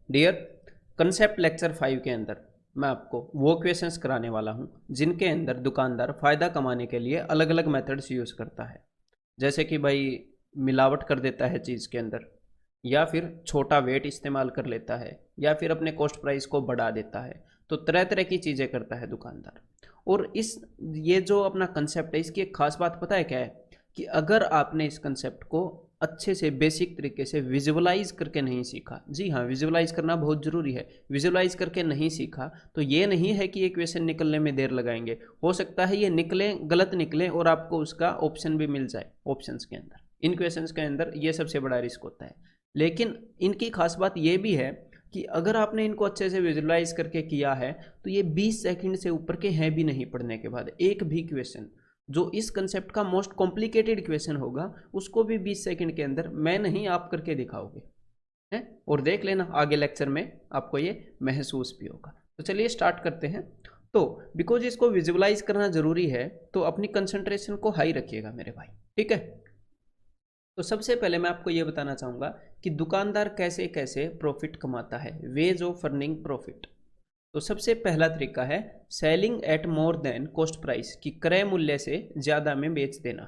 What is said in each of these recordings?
Dear, concept lecture 5 के अंदर मैं आपको वो क्वेश्चंस कराने वाला हूँ जिनके अंदर दुकानदार फ़ायदा कमाने के लिए अलग अलग मेथड्स यूज़ करता है। जैसे कि भाई मिलावट कर देता है चीज़ के अंदर, या फिर छोटा वेट इस्तेमाल कर लेता है, या फिर अपने कॉस्ट प्राइस को बढ़ा देता है। तो तरह तरह की चीज़ें करता है दुकानदार। और इस ये जो अपना कंसेप्ट है, इसकी एक खास बात पता है क्या है? कि अगर आपने इस कंसेप्ट को अच्छे से बेसिक तरीके से विजुअलाइज करके नहीं सीखा, जी हाँ, विजुअलाइज करना बहुत ज़रूरी है। विजुअलाइज करके नहीं सीखा तो ये नहीं है कि ये क्वेश्चन निकलने में देर लगाएंगे। हो सकता है ये निकले, गलत निकले और आपको उसका ऑप्शन भी मिल जाए ऑप्शंस के अंदर। इन क्वेश्चंस के अंदर ये सबसे बड़ा रिस्क होता है। लेकिन इनकी खास बात ये भी है कि अगर आपने इनको अच्छे से विजुअलाइज करके किया है तो ये 20 सेकंड से ऊपर के हैं भी नहीं पढ़ने के बाद। एक भी क्वेश्चन जो इस कंसेप्ट का मोस्ट कॉम्प्लिकेटेड क्वेश्चन होगा उसको भी 20 सेकंड के अंदर मैं नहीं, आप करके दिखाओगे हैं। और देख लेना आगे लेक्चर में आपको ये महसूस भी होगा। तो चलिए स्टार्ट करते हैं। तो बिकॉज इसको विजुअलाइज करना जरूरी है तो अपनी कंसंट्रेशन को हाई रखिएगा मेरे भाई, ठीक है। तो सबसे पहले मैं आपको ये बताना चाहूँगा कि दुकानदार कैसे कैसे प्रॉफिट कमाता है, वेज ऑफ अर्निंग प्रॉफिट। तो सबसे पहला तरीका है selling at more than cost price, कि क्रय मूल्य से ज़्यादा में बेच देना,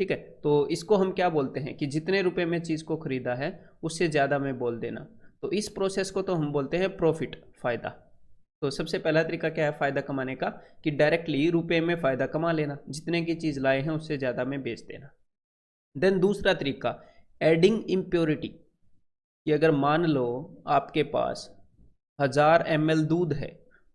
ठीक है। तो इसको हम क्या बोलते हैं कि जितने रुपए में चीज़ को खरीदा है उससे ज़्यादा में बोल देना। तो इस प्रोसेस को तो हम बोलते हैं प्रॉफिट, फ़ायदा। तो सबसे पहला तरीका क्या है फ़ायदा कमाने का? कि डायरेक्टली रुपए में फ़ायदा कमा लेना, जितने की चीज़ लाए हैं उससे ज़्यादा में बेच देना। देन दूसरा तरीका एडिंग इम्प्योरिटी, कि अगर मान लो आपके पास 1000 ml दूध है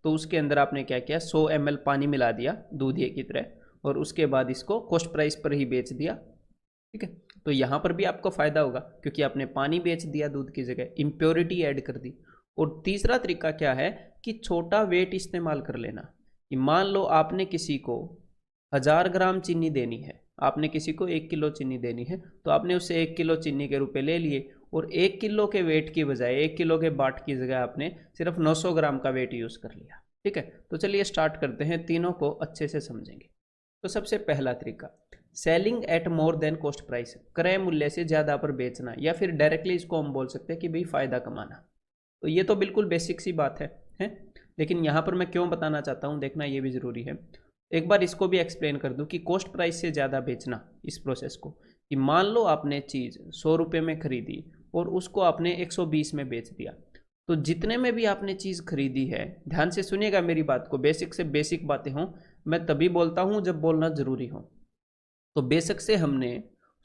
तो उसके अंदर आपने क्या किया, 100 ml पानी मिला दिया दूधिये की तरह, और उसके बाद इसको कॉस्ट प्राइस पर ही बेच दिया, ठीक है। तो यहाँ पर भी आपको फ़ायदा होगा क्योंकि आपने पानी बेच दिया दूध की जगह, इम्प्योरिटी ऐड कर दी। और तीसरा तरीका क्या है कि छोटा वेट इस्तेमाल कर लेना, कि मान लो आपने किसी को 1000 ग्राम चीनी देनी है, आपने किसी को 1 किलो चीनी देनी है, तो आपने उससे 1 किलो चीनी के रुपए ले लिए और 1 किलो के वेट की बजाय 1 किलो के बाट की जगह आपने सिर्फ 900 ग्राम का वेट यूज़ कर लिया, ठीक है। तो चलिए स्टार्ट करते हैं, तीनों को अच्छे से समझेंगे। तो सबसे पहला तरीका selling at more than cost price, क्रय मूल्य से ज़्यादा पर बेचना, या फिर डायरेक्टली इसको हम बोल सकते हैं कि भाई फ़ायदा कमाना। तो ये तो बिल्कुल बेसिक सी बात है। लेकिन यहाँ पर मैं क्यों बताना चाहता हूँ देखना ये भी ज़रूरी है। एक बार इसको भी एक्सप्लेन कर दूँ कि कॉस्ट प्राइस से ज़्यादा बेचना, इस प्रोसेस को, कि मान लो आपने चीज़ 100 रुपये में खरीदी और उसको आपने 120 में बेच दिया। तो जितने में भी आपने चीज़ खरीदी है, ध्यान से सुनिएगा मेरी बात को, बेसिक से बेसिक बातें हों, मैं तभी बोलता हूँ जब बोलना ज़रूरी हो। तो बेशक से हमने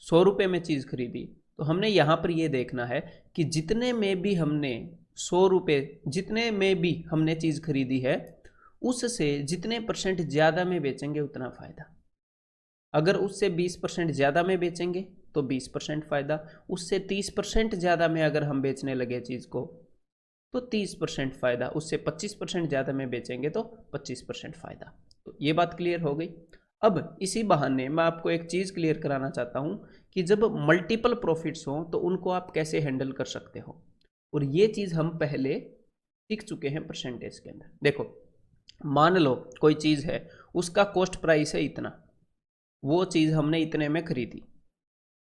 100 रुपये में चीज़ खरीदी, तो हमने यहाँ पर ये देखना है कि जितने में भी हमने 100 रुपये, जितने में भी हमने चीज़ खरीदी है उससे जितने % ज़्यादा में बेचेंगे उतना फ़ायदा। अगर उससे 20% ज़्यादा में बेचेंगे तो 20% फ़ायदा, उससे 30% ज़्यादा में अगर हम बेचने लगे चीज़ को तो 30% फ़ायदा, उससे 25% ज़्यादा में बेचेंगे तो 25% फ़ायदा। तो ये बात क्लियर हो गई। अब इसी बहाने मैं आपको एक चीज़ क्लियर कराना चाहता हूँ कि जब मल्टीपल प्रॉफिट्स हों तो उनको आप कैसे हैंडल कर सकते हो, और ये चीज़ हम पहले सीख चुके हैं परसेंटेज के अंदर। देखो, मान लो कोई चीज़ है, उसका कॉस्ट प्राइस है इतना, वो चीज़ हमने इतने में खरीदी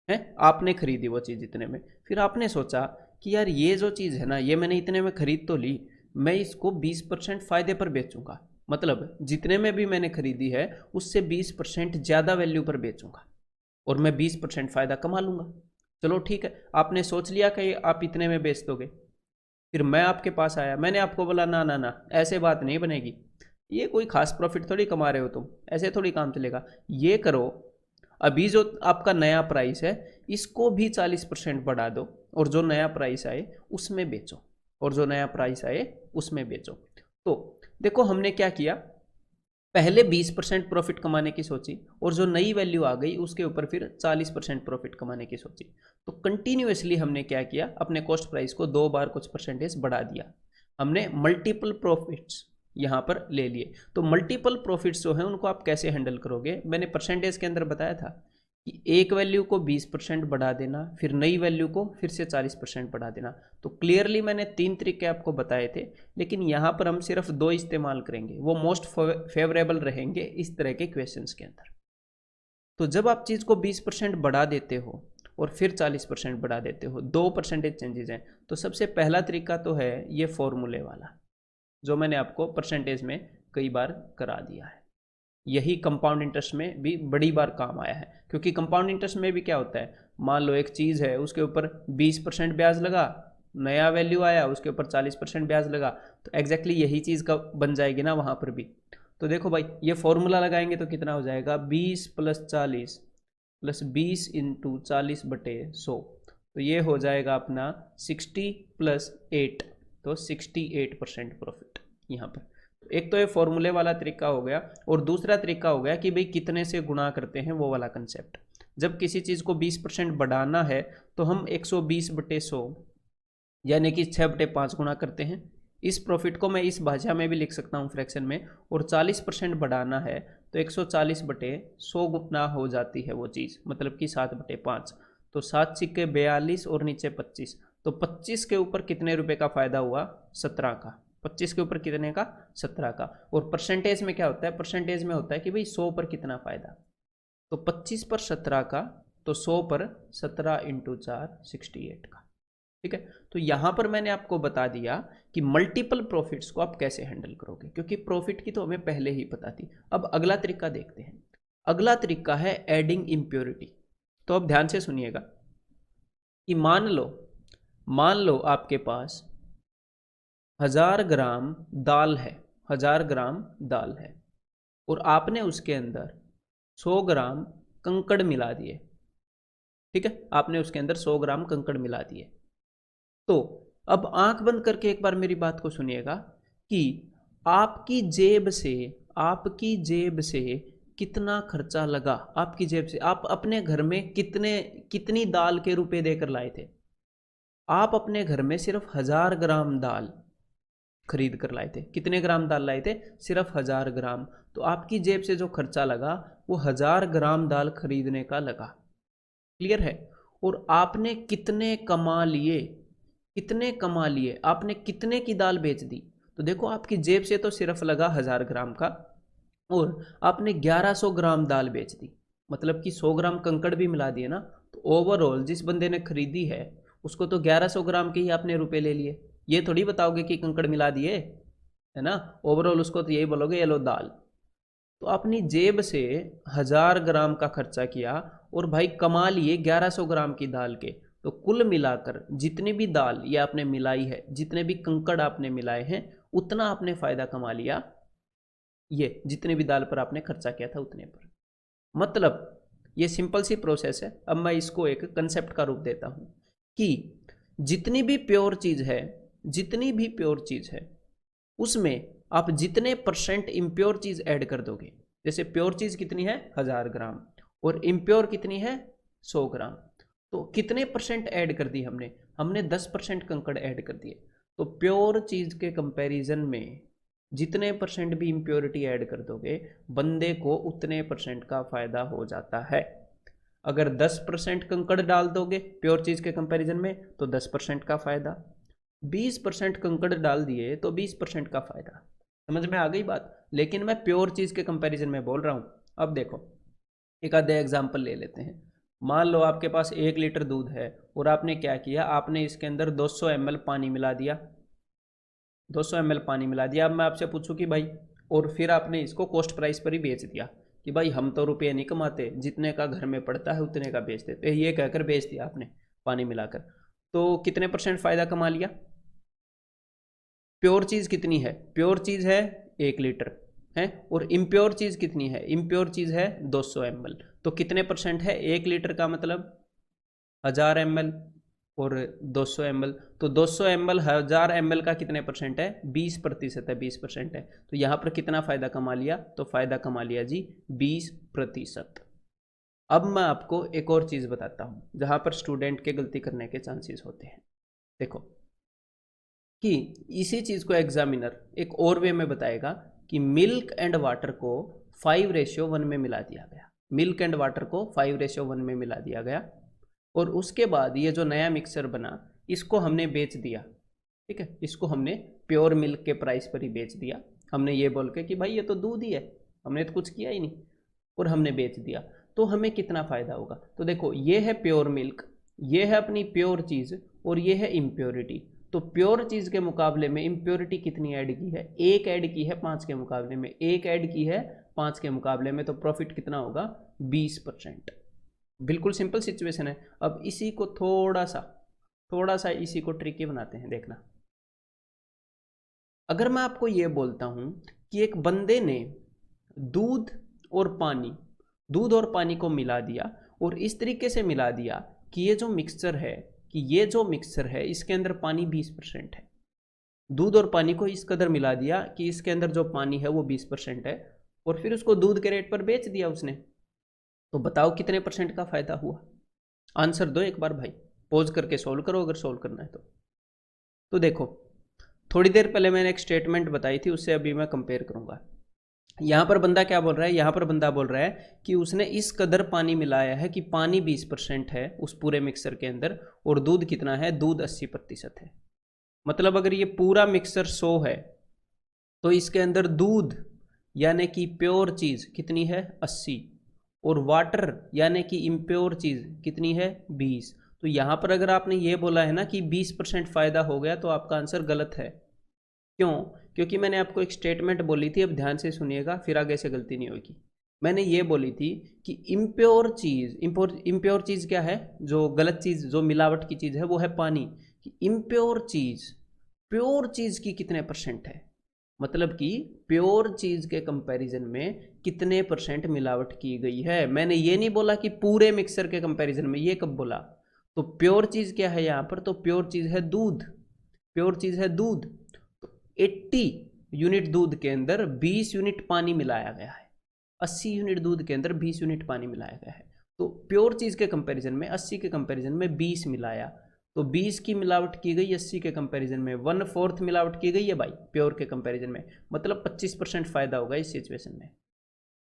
है, आपने खरीदी वो चीज़ इतने में, फिर आपने सोचा कि यार ये जो चीज़ है ना, ये मैंने इतने में खरीद तो ली, मैं इसको 20% फ़ायदे पर बेचूंगा, मतलब जितने में भी मैंने खरीदी है उससे 20% ज़्यादा वैल्यू पर बेचूंगा और मैं 20% फ़ायदा कमा लूँगा। चलो ठीक है, आपने सोच लिया कि आप इतने में बेच दोगे। फिर मैं आपके पास आया, मैंने आपको बोला ना ना ना, ऐसे बात नहीं बनेगी, ये कोई खास प्रॉफिट थोड़ी कमा रहे हो तुम, ऐसे थोड़ी काम चलेगा। ये करो, अभी जो आपका नया प्राइस है इसको भी 40% बढ़ा दो और जो नया प्राइस आए उसमें बेचो, और जो नया प्राइस आए उसमें बेचो। तो देखो हमने क्या किया, पहले 20% प्रॉफिट कमाने की सोची और जो नई वैल्यू आ गई उसके ऊपर फिर 40% प्रॉफिट कमाने की सोची। तो कंटिन्यूसली हमने क्या किया, अपने कॉस्ट प्राइस को 2 बार कुछ % बढ़ा दिया, हमने मल्टीपल प्रॉफिट्स यहाँ पर ले लिए। तो मल्टीपल प्रॉफिट्स जो हैं उनको आप कैसे हैंडल करोगे, मैंने परसेंटेज के अंदर बताया था कि एक वैल्यू को 20% बढ़ा देना, फिर नई वैल्यू को फिर से 40% बढ़ा देना। तो क्लियरली मैंने 3 तरीके आपको बताए थे, लेकिन यहाँ पर हम सिर्फ 2 इस्तेमाल करेंगे, वो मोस्ट फेवरेबल रहेंगे इस तरह के क्वेश्चंस के अंदर। तो जब आप चीज़ को 20% बढ़ा देते हो और फिर 40% बढ़ा देते हो, 2 परसेंटेज चेंजेस हैं। तो सबसे पहला तरीका तो है ये फॉर्मूले वाला, जो मैंने आपको परसेंटेज में कई बार करा दिया है। यही कंपाउंड इंटरेस्ट में भी बड़ी बार काम आया है, क्योंकि कंपाउंड इंटरेस्ट में भी क्या होता है, मान लो एक चीज़ है उसके ऊपर 20% ब्याज लगा, नया वैल्यू आया उसके ऊपर 40% ब्याज लगा, तो एग्जैक्टली यही चीज़ का बन जाएगी ना वहाँ पर भी। तो देखो भाई, ये फॉर्मूला लगाएंगे तो कितना हो जाएगा, 20 + 40 + 20 × 40/100, तो ये हो जाएगा अपना 60 + 8, तो 68% प्रॉफिट यहाँ पर। एक तो ये फॉर्मूले वाला तरीका हो गया, और दूसरा तरीका हो गया कि भाई कितने से गुणा करते हैं वो वाला कंसेप्ट। जब किसी चीज़ को 20% बढ़ाना है तो हम 120/100 यानी कि 6/5 गुणा करते हैं। इस प्रॉफिट को मैं इस भाषा में भी लिख सकता हूँ फ्रैक्शन में, और 40% बढ़ाना है तो 140/100 गुना हो जाती है वो चीज़, मतलब कि 7/5। तो 7 सिक्के 42 और नीचे 25, तो 25 के ऊपर कितने रुपए का फ़ायदा हुआ, 17 का। 25 के ऊपर कितने का, 17 का। और परसेंटेज में क्या होता है, परसेंटेज में होता है कि भाई 100 पर कितना फ़ायदा, तो 25 पर 17 का, तो 100 पर 17 × 4 68 का। ठीक है, तो यहां पर मैंने आपको बता दिया कि मल्टीपल प्रॉफिट्स को आप कैसे हैंडल करोगे, क्योंकि प्रॉफिट की तो हमें पहले ही पता थी। अब अगला तरीका देखते हैं। अगला तरीका है एडिंग इम्प्योरिटी। तो अब ध्यान से सुनिएगा कि मान लो आपके पास 1000 ग्राम दाल है, 1000 ग्राम दाल है, और आपने उसके अंदर 100 ग्राम कंकड़ मिला दिए। ठीक है, आपने उसके अंदर 100 ग्राम कंकड़ मिला दिए। तो अब आंख बंद करके एक बार मेरी बात को सुनिएगा कि आपकी जेब से कितना खर्चा लगा, आपकी जेब से आप अपने घर में कितनी दाल के रुपए देकर लाए थे। आप अपने घर में सिर्फ 1000 ग्राम दाल खरीद कर लाए थे। कितने ग्राम दाल लाए थे, सिर्फ 1000 ग्राम। तो आपकी जेब से जो खर्चा लगा वो 1000 ग्राम दाल खरीदने का लगा। क्लियर है। और आपने कितने कमा लिए, आपने कितने की दाल बेच दी। तो देखो, आपकी जेब से तो सिर्फ लगा 1000 ग्राम का, और आपने 1100 ग्राम दाल बेच दी, मतलब कि 100 ग्राम कंकड़ भी मिला दिए ना। तो ओवरऑल जिस बंदे ने खरीदी है उसको तो 1100 ग्राम के ही आपने रुपए ले लिए। ये थोड़ी बताओगे कि कंकड़ मिला दिए, है ना। ओवरऑल उसको तो यही बोलोगे ये लो दाल। तो अपनी जेब से 1000 ग्राम का खर्चा किया, और भाई कमा लिए 1100 ग्राम की दाल के। तो कुल मिलाकर जितनी भी दाल ये आपने मिलाई है, जितने भी कंकड़ आपने मिलाए हैं, उतना आपने फायदा कमा लिया, ये जितने भी दाल पर आपने खर्चा किया था उतने पर। मतलब ये सिंपल सी प्रोसेस है। अब मैं इसको एक कंसेप्ट का रूप देता हूं कि जितनी भी प्योर चीज है, जितनी भी प्योर चीज है उसमें आप जितने परसेंट इम्प्योर चीज ऐड कर दोगे, जैसे प्योर चीज कितनी है 1000 ग्राम, और इम्प्योर कितनी है 100 ग्राम, तो कितने परसेंट ऐड कर दी हमने 10% कंकड़ ऐड कर दिए। तो प्योर चीज के कंपैरिजन में जितने परसेंट भी इम्प्योरिटी ऐड कर दोगे, बंदे को उतने परसेंट का फायदा हो जाता है। अगर 10% कंकड़ डाल दोगे प्योर चीज के कंपैरिजन में तो 10% का फायदा, 20% कंकड़ डाल दिए तो 20% का फायदा। समझ में आ गई बात। लेकिन मैं प्योर चीज के कंपैरिजन में बोल रहा हूं। अब देखो, एक आधे एग्जाम्पल ले लेते हैं। मान लो आपके पास 1 लीटर दूध है, और आपने क्या किया, आपने इसके अंदर 200 ml पानी मिला दिया, 200 ml पानी मिला दिया। अब मैं आपसे पूछूं कि भाई, और फिर आपने इसको कॉस्ट प्राइस पर ही बेच दिया कि भाई हम तो रुपये नहीं कमाते, जितने का घर में पड़ता है उतने का बेच देते, ये कहकर बेच दिया आपने पानी मिलाकर। तो कितने परसेंट फायदा कमा लिया। प्योर चीज कितनी है, प्योर चीज है 1 लीटर है, और इम्प्योर चीज कितनी है, इम्प्योर चीज है 200 ml। तो कितने परसेंट है, 1 लीटर का मतलब 1000 ml और 200 ml। तो 200 ml 1000 ml का कितने परसेंट है, 20% है, 20% है। तो यहां पर कितना फायदा कमा लिया, तो फायदा कमा लिया जी 20%। अब मैं आपको एक और चीज बताता हूं जहां पर स्टूडेंट के गलती करने के चांसेस होते हैं। देखो कि इसी चीज को एग्जामिनर एक और वे में बताएगा कि मिल्क एंड वाटर को 5:1 में मिला दिया गया, मिल्क एंड वाटर को 5:1 में मिला दिया गया, और उसके बाद ये जो नया मिक्सर बना इसको हमने बेच दिया। ठीक है, इसको हमने प्योर मिल्क के प्राइस पर ही बेच दिया। हमने ये बोल के कि भाई ये तो दूध ही है, हमने तो कुछ किया ही नहीं, और हमने बेच दिया। तो हमें कितना फ़ायदा होगा। तो देखो ये है प्योर मिल्क, ये है अपनी प्योर चीज़, और ये है इम्प्योरिटी। तो प्योर चीज़ के मुकाबले में इम्प्योरिटी कितनी ऐड की है, एक ऐड की है 5 के मुकाबले में, एक ऐड की है 5 के मुकाबले में, तो प्रॉफिट कितना होगा 20%। बिल्कुल सिंपल सिचुएशन है। अब इसी को थोड़ा सा इसी को ट्रिकी बनाते हैं, देखना। अगर मैं आपको ये बोलता हूं कि एक बंदे ने दूध दूध और पानी को मिला दिया, और इस तरीके से मिला दिया कि ये जो मिक्सचर है इसके अंदर पानी 20% है। दूध और पानी को इस कदर मिला दिया कि इसके अंदर जो पानी है वो 20% है, और फिर उसको दूध के रेट पर बेच दिया उसने। तो बताओ कितने परसेंट का फायदा हुआ। आंसर दो एक बार भाई, पॉज करके सोल्व करो अगर सोल्व करना है तो देखो, थोड़ी देर पहले मैंने एक स्टेटमेंट बताई थी, उससे अभी मैं कंपेयर करूंगा। यहां पर बंदा क्या बोल रहा है, यहां पर बंदा बोल रहा है कि उसने इस कदर पानी मिलाया है कि पानी 20% है उस पूरे मिक्सर के अंदर, और दूध कितना है, दूध 80% है। मतलब अगर ये पूरा मिक्सर 100 है तो इसके अंदर दूध यानी कि प्योर चीज़ कितनी है 80, और वाटर यानी कि इम्प्योर चीज़ कितनी है 20। तो यहाँ पर अगर आपने ये बोला है ना कि 20% फ़ायदा हो गया, तो आपका आंसर गलत है। क्यों? क्योंकि मैंने आपको एक स्टेटमेंट बोली थी, अब ध्यान से सुनिएगा फिर आगे से गलती नहीं होगी। मैंने ये बोली थी कि इम्प्योर चीज़ क्या है, जो गलत चीज़, जो मिलावट की चीज़ है वो है पानी। कि इम्प्योर चीज़ प्योर चीज़ की कितने परसेंट है, मतलब कि प्योर चीज़ के कंपैरिजन में कितने परसेंट मिलावट की गई है। मैंने ये नहीं बोला कि पूरे मिक्सर के कंपैरिजन में, ये कब बोला। तो प्योर चीज़ क्या है यहाँ पर, तो प्योर चीज़ है दूध, प्योर चीज़ है दूध। तो 80 यूनिट दूध के अंदर 20 यूनिट पानी मिलाया गया है, 80 यूनिट दूध के अंदर 20 यूनिट पानी मिलाया गया है। तो प्योर चीज़ के कंपैरिजन में 80 के कंपैरिजन में 20 मिलाया, तो 20 की मिलावट की गई 80 के कंपैरिजन में, 1/4 मिलावट की गई है भाई प्योर के कंपैरिजन में, मतलब 25% फायदा होगा इस सिचुएशन में।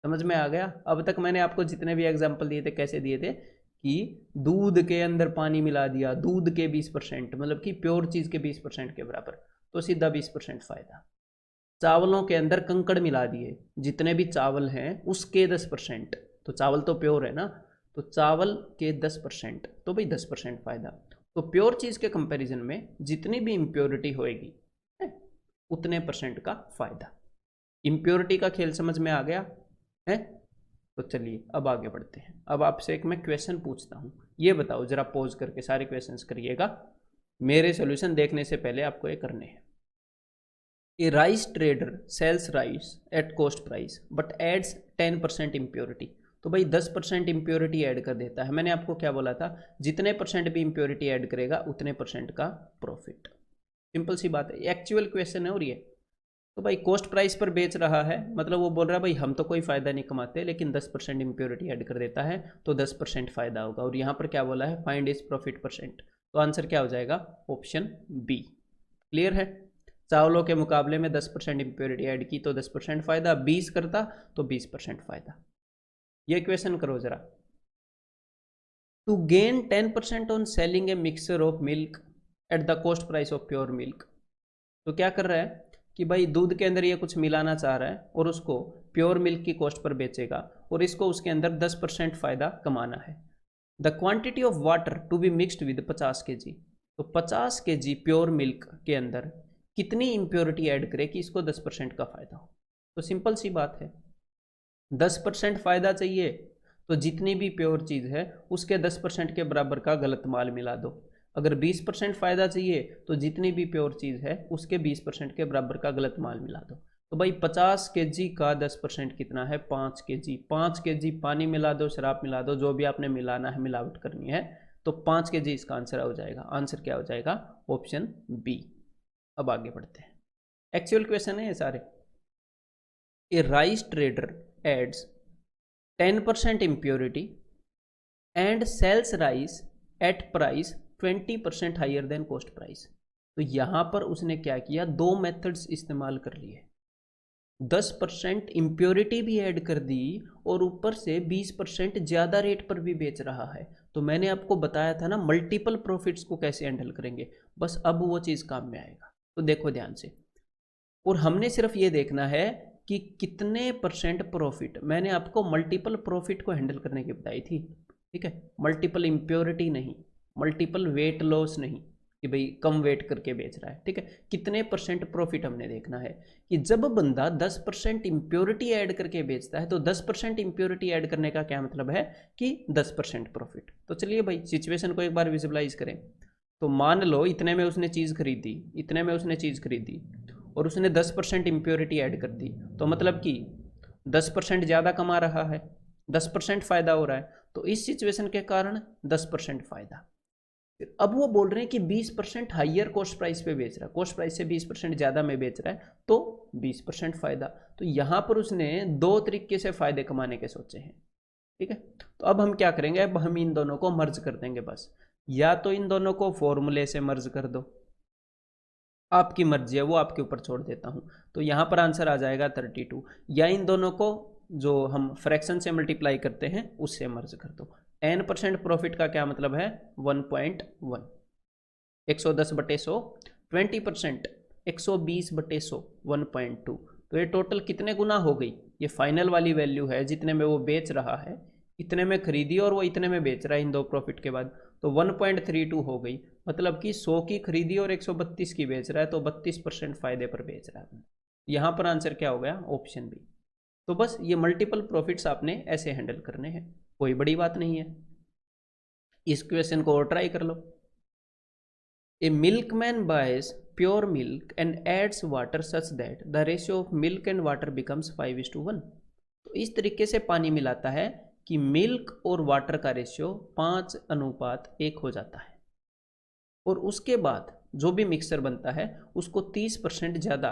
समझ में आ गया। अब तक मैंने आपको जितने भी एग्जांपल दिए थे कैसे दिए थे, कि दूध के अंदर पानी मिला दिया, दूध के 20%, मतलब कि प्योर चीज़ के 20% के बराबर, तो सीधा 20% फायदा। चावलों के अंदर कंकड़ मिला दिए, जितने भी चावल हैं उसके 10%, तो चावल तो प्योर है ना, तो चावल के 10%, तो भाई 10% फायदा। तो प्योर चीज़ के कंपैरिजन में जितनी भी इम्प्योरिटी होएगी उतने परसेंट का फायदा। इम्प्योरिटी का खेल समझ में आ गया है। तो चलिए अब आगे बढ़ते हैं। अब आपसे एक मैं क्वेश्चन पूछता हूँ, ये बताओ जरा, पॉज करके सारे क्वेश्चंस करिएगा, मेरे सॉल्यूशन देखने से पहले आपको ये करने हैं। A rice trader sells rice at cost price but adds 10% impurity. तो भाई 10% इम्प्योरिटी ऐड कर देता है। मैंने आपको क्या बोला था, जितने परसेंट भी इम्प्योरिटी ऐड करेगा उतने परसेंट का प्रॉफिट। सिंपल सी बात है, एक्चुअल क्वेश्चन है। और ये तो भाई कॉस्ट प्राइस पर बेच रहा है, मतलब वो बोल रहा है भाई हम तो कोई फ़ायदा नहीं कमाते, लेकिन 10% इम्प्योरिटी ऐड कर देता है तो 10% फ़ायदा होगा। और यहाँ पर क्या बोला है, फाइंड इज प्रॉफिट परसेंट, तो आंसर क्या हो जाएगा, ऑप्शन बी। क्लियर है। चावलों के मुकाबले में 10% इम्प्योरिटी ऐड की तो 10% फ़ायदा, 20 करता तो 20% फ़ायदा। ये क्वेश्चन करो ज़रा। To gain 10% on selling a mixture of milk at the cost price of pure milk. तो क्या कर रहा है कि भाई दूध के अंदर ये कुछ मिलाना चाह रहा है और उसको प्योर मिल्क की कॉस्ट पर बेचेगा, और इसको उसके अंदर 10% फ़ायदा कमाना है। The quantity of water to be mixed with 50 kg। तो 50 kg प्योर मिल्क के अंदर कितनी इम्प्योरिटी ऐड करे कि इसको 10% का फ़ायदा हो। तो सिंपल सी बात है, 10% फ़ायदा चाहिए तो जितनी भी प्योर चीज़ है उसके 10% के बराबर का गलत माल मिला दो। अगर 20% फ़ायदा चाहिए तो जितनी भी प्योर चीज़ है उसके 20% के बराबर का गलत माल मिला दो। तो भाई 50 kg का 10% कितना है, 5 kg। 5 kg पानी मिला दो, शराब मिला दो, जो भी आपने मिलाना है, मिलावट करनी है, तो 5 kg इसका आंसर हो जाएगा। आंसर क्या हो जाएगा, ऑप्शन बी। अब आगे बढ़ते हैं, एक्चुअल क्वेश्चन है ये सारे। A rice trader adds 10% impurity and sells rice at price 20% higher than cost price. तो यहाँ पर उसने क्या किया, दो मेथड्स इस्तेमाल कर लिए। 10% इम्प्योरिटी भी ऐड कर दी और ऊपर से 20% ज़्यादा रेट पर भी बेच रहा है। तो मैंने आपको बताया था ना मल्टीपल प्रॉफिट्स को कैसे हैंडल करेंगे, बस अब वो चीज़ काम में आएगा। तो देखो ध्यान से, और हमने सिर्फ ये देखना है कि कितने परसेंट प्रॉफिट, मैंने आपको मल्टीपल प्रॉफिट को हैंडल करने की बताई थी, ठीक है, मल्टीपल इम्प्योरिटी नहीं, मल्टीपल वेट लॉस नहीं, कि भाई कम वेट करके बेच रहा है, ठीक है, कितने परसेंट प्रॉफिट हमने देखना है कि जब बंदा 10% इम्प्योरिटी ऐड करके बेचता है तो 10% इम्प्योरिटी ऐड करने का क्या मतलब है कि 10% प्रॉफिट। तो चलिए भाई सिचुएशन को एक बार विजुअलाइज करें। तो मान लो इतने में उसने चीज़ खरीदी, इतने में उसने चीज़ खरीदी और उसने 10% इम्प्योरिटी ऐड कर दी, तो मतलब कि 10% ज़्यादा कमा रहा है, 10% फ़ायदा हो रहा है, तो इस सिचुएशन के कारण 10% फ़ायदा। अब वो बोल रहे हैं कि 20% हाइयर कॉस्ट प्राइस पे बेच रहा है, कॉस्ट प्राइस से 20% ज़्यादा में बेच रहा है, तो 20% फ़ायदा। तो यहाँ पर उसने दो तरीके से फ़ायदे कमाने के सोचे हैं, ठीक है। तो अब हम क्या करेंगे, अब हम इन दोनों को मर्ज कर देंगे बस, या तो इन दोनों को फॉर्मूले से मर्ज कर दो, आपकी मर्जी है, वो आपके ऊपर छोड़ देता हूँ। तो यहाँ पर आंसर आ जाएगा 32, या इन दोनों को जो हम फ्रैक्शन से मल्टीप्लाई करते हैं उससे मर्ज कर दो। n% प्रॉफिट का क्या मतलब है 1.1, 110/100, 20% 120/100 1.2, तो ये टोटल कितने गुना हो गई, ये फाइनल वाली वैल्यू है जितने में वो बेच रहा है, इतने में खरीदी और वो इतने में बेच रहा है इन दो प्रॉफिट के बाद, तो 1.32 हो गई, मतलब कि 100 की खरीदी और 132 की बेच रहा है, तो 32% फायदे पर बेच रहा है। यहाँ पर आंसर क्या हो गया, ऑप्शन बी। तो बस ये मल्टीपल प्रॉफिट्स आपने ऐसे हैंडल करने हैं, कोई बड़ी बात नहीं है। इस क्वेश्चन को और ट्राई कर लो। ए milkman buys pure milk and adds water such that the ratio of milk and water becomes 5:1। तो इस तरीके से पानी मिलाता है कि मिल्क और वाटर का रेशियो 5:1 हो जाता है, और उसके बाद जो भी मिक्सर बनता है उसको 30% ज़्यादा,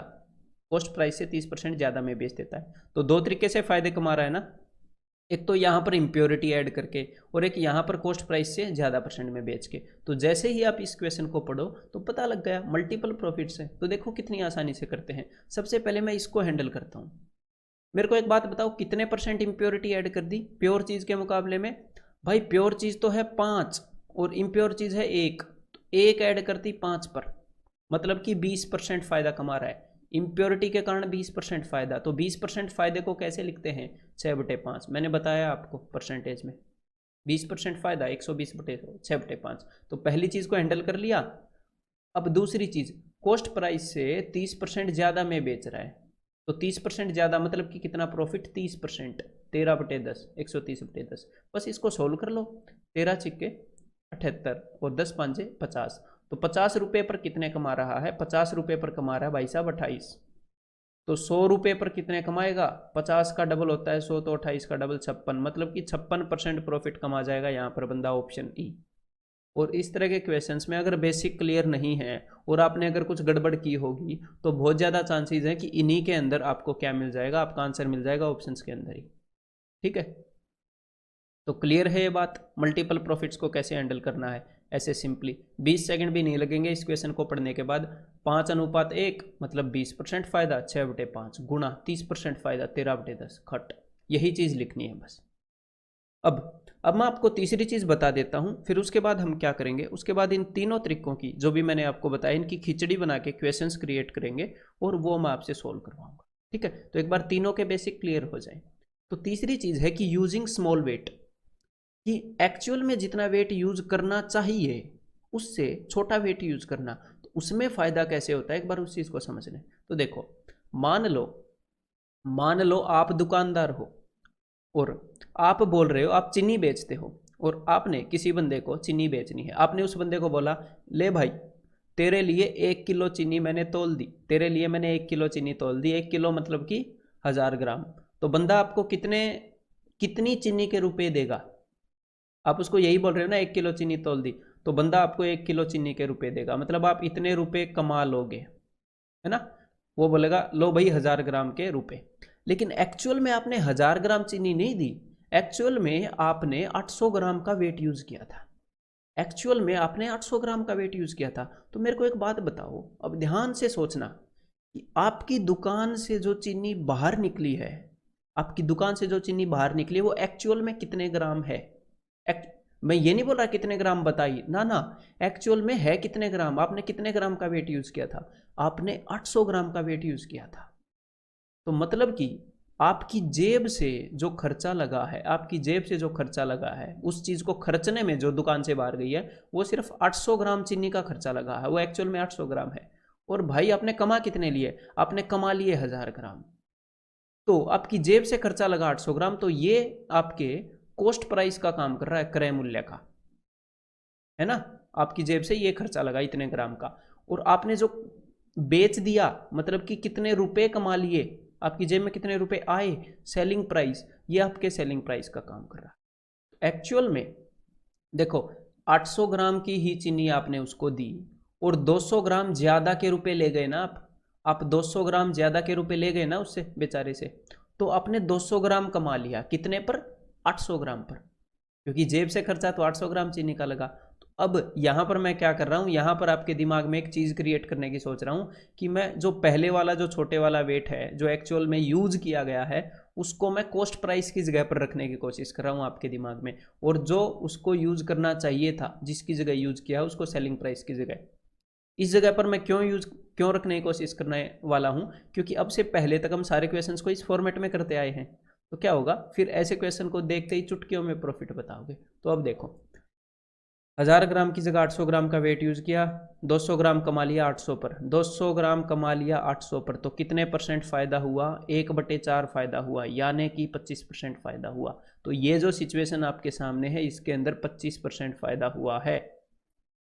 कॉस्ट प्राइस से 30% ज़्यादा में बेच देता है। तो दो तरीके से फ़ायदे कमा रहा है ना, एक तो यहाँ पर इम्प्योरिटी ऐड करके और एक यहाँ पर कॉस्ट प्राइस से ज़्यादा परसेंट में बेच के। तो जैसे ही आप इस क्वेश्चन को पढ़ो तो पता लग गया मल्टीपल प्रॉफिट्स है। तो देखो कितनी आसानी से करते हैं। सबसे पहले मैं इसको हैंडल करता हूँ। मेरे को एक बात बताओ, कितने परसेंट इम्प्योरिटी ऐड कर दी प्योर चीज़ के मुकाबले में? भाई प्योर चीज़ तो है 5 और इम्प्योर चीज़ है 1, तो 1 ऐड करती 5 पर, मतलब कि 20% फ़ायदा कमा रहा है। इम्प्योरिटी के कारण 20% फ़ायदा, तो 20% फ़ायदे को कैसे लिखते हैं, 6/5। मैंने बताया आपको परसेंटेज में 20% फ़ायदा 120/6/5। तो पहली चीज़ को हैंडल कर लिया। अब दूसरी चीज़, कॉस्ट प्राइस से 30% ज़्यादा में बेच रहा है, तो 30% ज़्यादा मतलब कि कितना प्रॉफिट, 30%, 13/10, 130/10। बस इसको सोल्व कर लो, 13×6 = 78 और 10×5 = 50। तो 50 रुपये पर कितने कमा रहा है, 50 रुपये पर कमा रहा है भाई साहब 28। तो 100 रुपये पर कितने कमाएगा, 50 का डबल होता है 100, तो 28 का डबल 56, मतलब कि 56% प्रॉफिट कमा जाएगा यहाँ पर बंदा, ऑप्शन ई। और इस तरह के क्वेश्चंस में अगर बेसिक क्लियर नहीं है और आपने अगर कुछ गड़बड़ की होगी तो बहुत ज़्यादा चांसेस है कि इन्हीं के अंदर आपको क्या मिल जाएगा, आपका आंसर मिल जाएगा ऑप्शंस के अंदर ही, ठीक है। तो क्लियर है ये बात, मल्टीपल प्रॉफिट्स को कैसे हैंडल करना है ऐसे सिंपली। 20 सेकंड भी नहीं लगेंगे इस क्वेश्चन को पढ़ने के बाद। 5:1 मतलब 20% फ़ायदा, 6/5 गुणा 30% फ़ायदा 13/10 खट, यही चीज़ लिखनी है बस। अब मैं आपको तीसरी चीज़ बता देता हूँ, फिर उसके बाद हम क्या करेंगे, उसके बाद इन तीनों तरीकों की जो भी मैंने आपको बताया इनकी खिचड़ी बना के क्वेश्चंस क्रिएट करेंगे और वो मैं आपसे सोल्व करवाऊंगा, ठीक है। तो एक बार तीनों के बेसिक क्लियर हो जाए। तो तीसरी चीज़ है कि यूजिंग स्मॉल वेट, कि एक्चुअल में जितना वेट यूज करना चाहिए उससे छोटा वेट यूज करना, तो उसमें फ़ायदा कैसे होता है एक बार उस चीज़ को समझ लें। तो देखो, मान लो आप दुकानदार हो और आप बोल रहे हो, आप चीनी बेचते हो और आपने किसी बंदे को चीनी बेचनी है। आपने उस बंदे को बोला, ले भाई तेरे लिए 1 किलो चीनी मैंने तोल दी, तेरे लिए मैंने 1 किलो चीनी तोल दी, 1 किलो मतलब कि 1000 ग्राम। तो बंदा आपको कितनी चीनी के रुपए देगा? आप उसको यही बोल रहे हो ना, 1 किलो चीनी तोल दी, तो बंदा आपको 1 किलो चीनी के रुपए देगा, मतलब आप इतने रुपए कमा लोगे, है ना। वो बोलेगा लो भाई 1000 ग्राम के रुपए। लेकिन एक्चुअल में आपने 1000 ग्राम चीनी नहीं दी, एक्चुअल में आपने 800 ग्राम का वेट यूज किया था, एक्चुअल में आपने 800 ग्राम का वेट यूज किया था। तो मेरे को एक बात बताओ, अब ध्यान से सोचना कि आपकी दुकान से जो चीनी बाहर निकली है, आपकी दुकान से जो चीनी बाहर निकली है वो एक्चुअल में कितने ग्राम है। मैं ये नहीं बोल रहा कितने ग्राम बताइए, ना ना, एक्चुअल में है कितने ग्राम, आपने कितने ग्राम का वेट यूज किया था, आपने 800 ग्राम का वेट यूज किया था। तो मतलब कि आपकी जेब से जो खर्चा लगा है, आपकी जेब से जो खर्चा लगा है, उस चीज़ को खर्चने में जो दुकान से बाहर गई है, वो सिर्फ 800 ग्राम चीनी का खर्चा लगा है, वो एक्चुअल में 800 ग्राम है। और भाई आपने कमा कितने लिए? आपने कमा लिए 1000 ग्राम। तो आपकी जेब से खर्चा लगा 800 ग्राम, तो ये आपके कॉस्ट प्राइस का काम कर रहा है, क्रय मूल्य का, है ना। आपकी जेब से ये खर्चा लगा इतने ग्राम का, और आपने जो बेच दिया, मतलब कि कितने रुपए कमा लिए, आपकी जेब में कितने रुपए आए, सेलिंग प्राइस, ये आपके सेलिंग प्राइस का काम कर रहा है। एक्चुअल में देखो, 800 ग्राम की ही चीनी आपने उसको दी, और 200 ग्राम ज्यादा के रुपए ले गए ना आप 200 ग्राम ज्यादा के रुपए ले गए ना उससे, बेचारे से। तो आपने 200 ग्राम कमा लिया, कितने पर? 800 ग्राम पर, क्योंकि जेब से खर्चा तो 800 ग्राम चीनी का लगा। तो अब यहां पर मैं क्या कर रहा हूं, यहां पर आपके दिमाग में एक चीज क्रिएट करने की सोच रहा हूं कि मैं जो पहले वाला जो छोटे वाला वेट है, जो एक्चुअल में यूज किया गया है, उसको मैं कॉस्ट प्राइस की जगह पर रखने की कोशिश कर रहा हूं आपके दिमाग में, और जो उसको यूज करना चाहिए था, जिसकी जगह यूज किया, उसको सेलिंग प्राइस की जगह। इस जगह पर मैं क्यों रखने की कोशिश करने वाला हूं, क्योंकि अब से पहले तक हम सारे क्वेश्चंस को इस फॉर्मेट में करते आए हैं। तो क्या होगा फिर, ऐसे क्वेश्चन को देखते ही चुटकियों में प्रॉफिट बताओगे। तो अब देखो, 1000 ग्राम की जगह 800 ग्राम का वेट यूज किया, 200 ग्राम कमा लिया 800 पर, 200 ग्राम कमा लिया 800 पर, तो कितने परसेंट फायदा हुआ? 1/4 फायदा हुआ, यानी कि 25% फायदा हुआ। तो ये जो सिचुएशन आपके सामने है, इसके अंदर 25% फायदा हुआ है।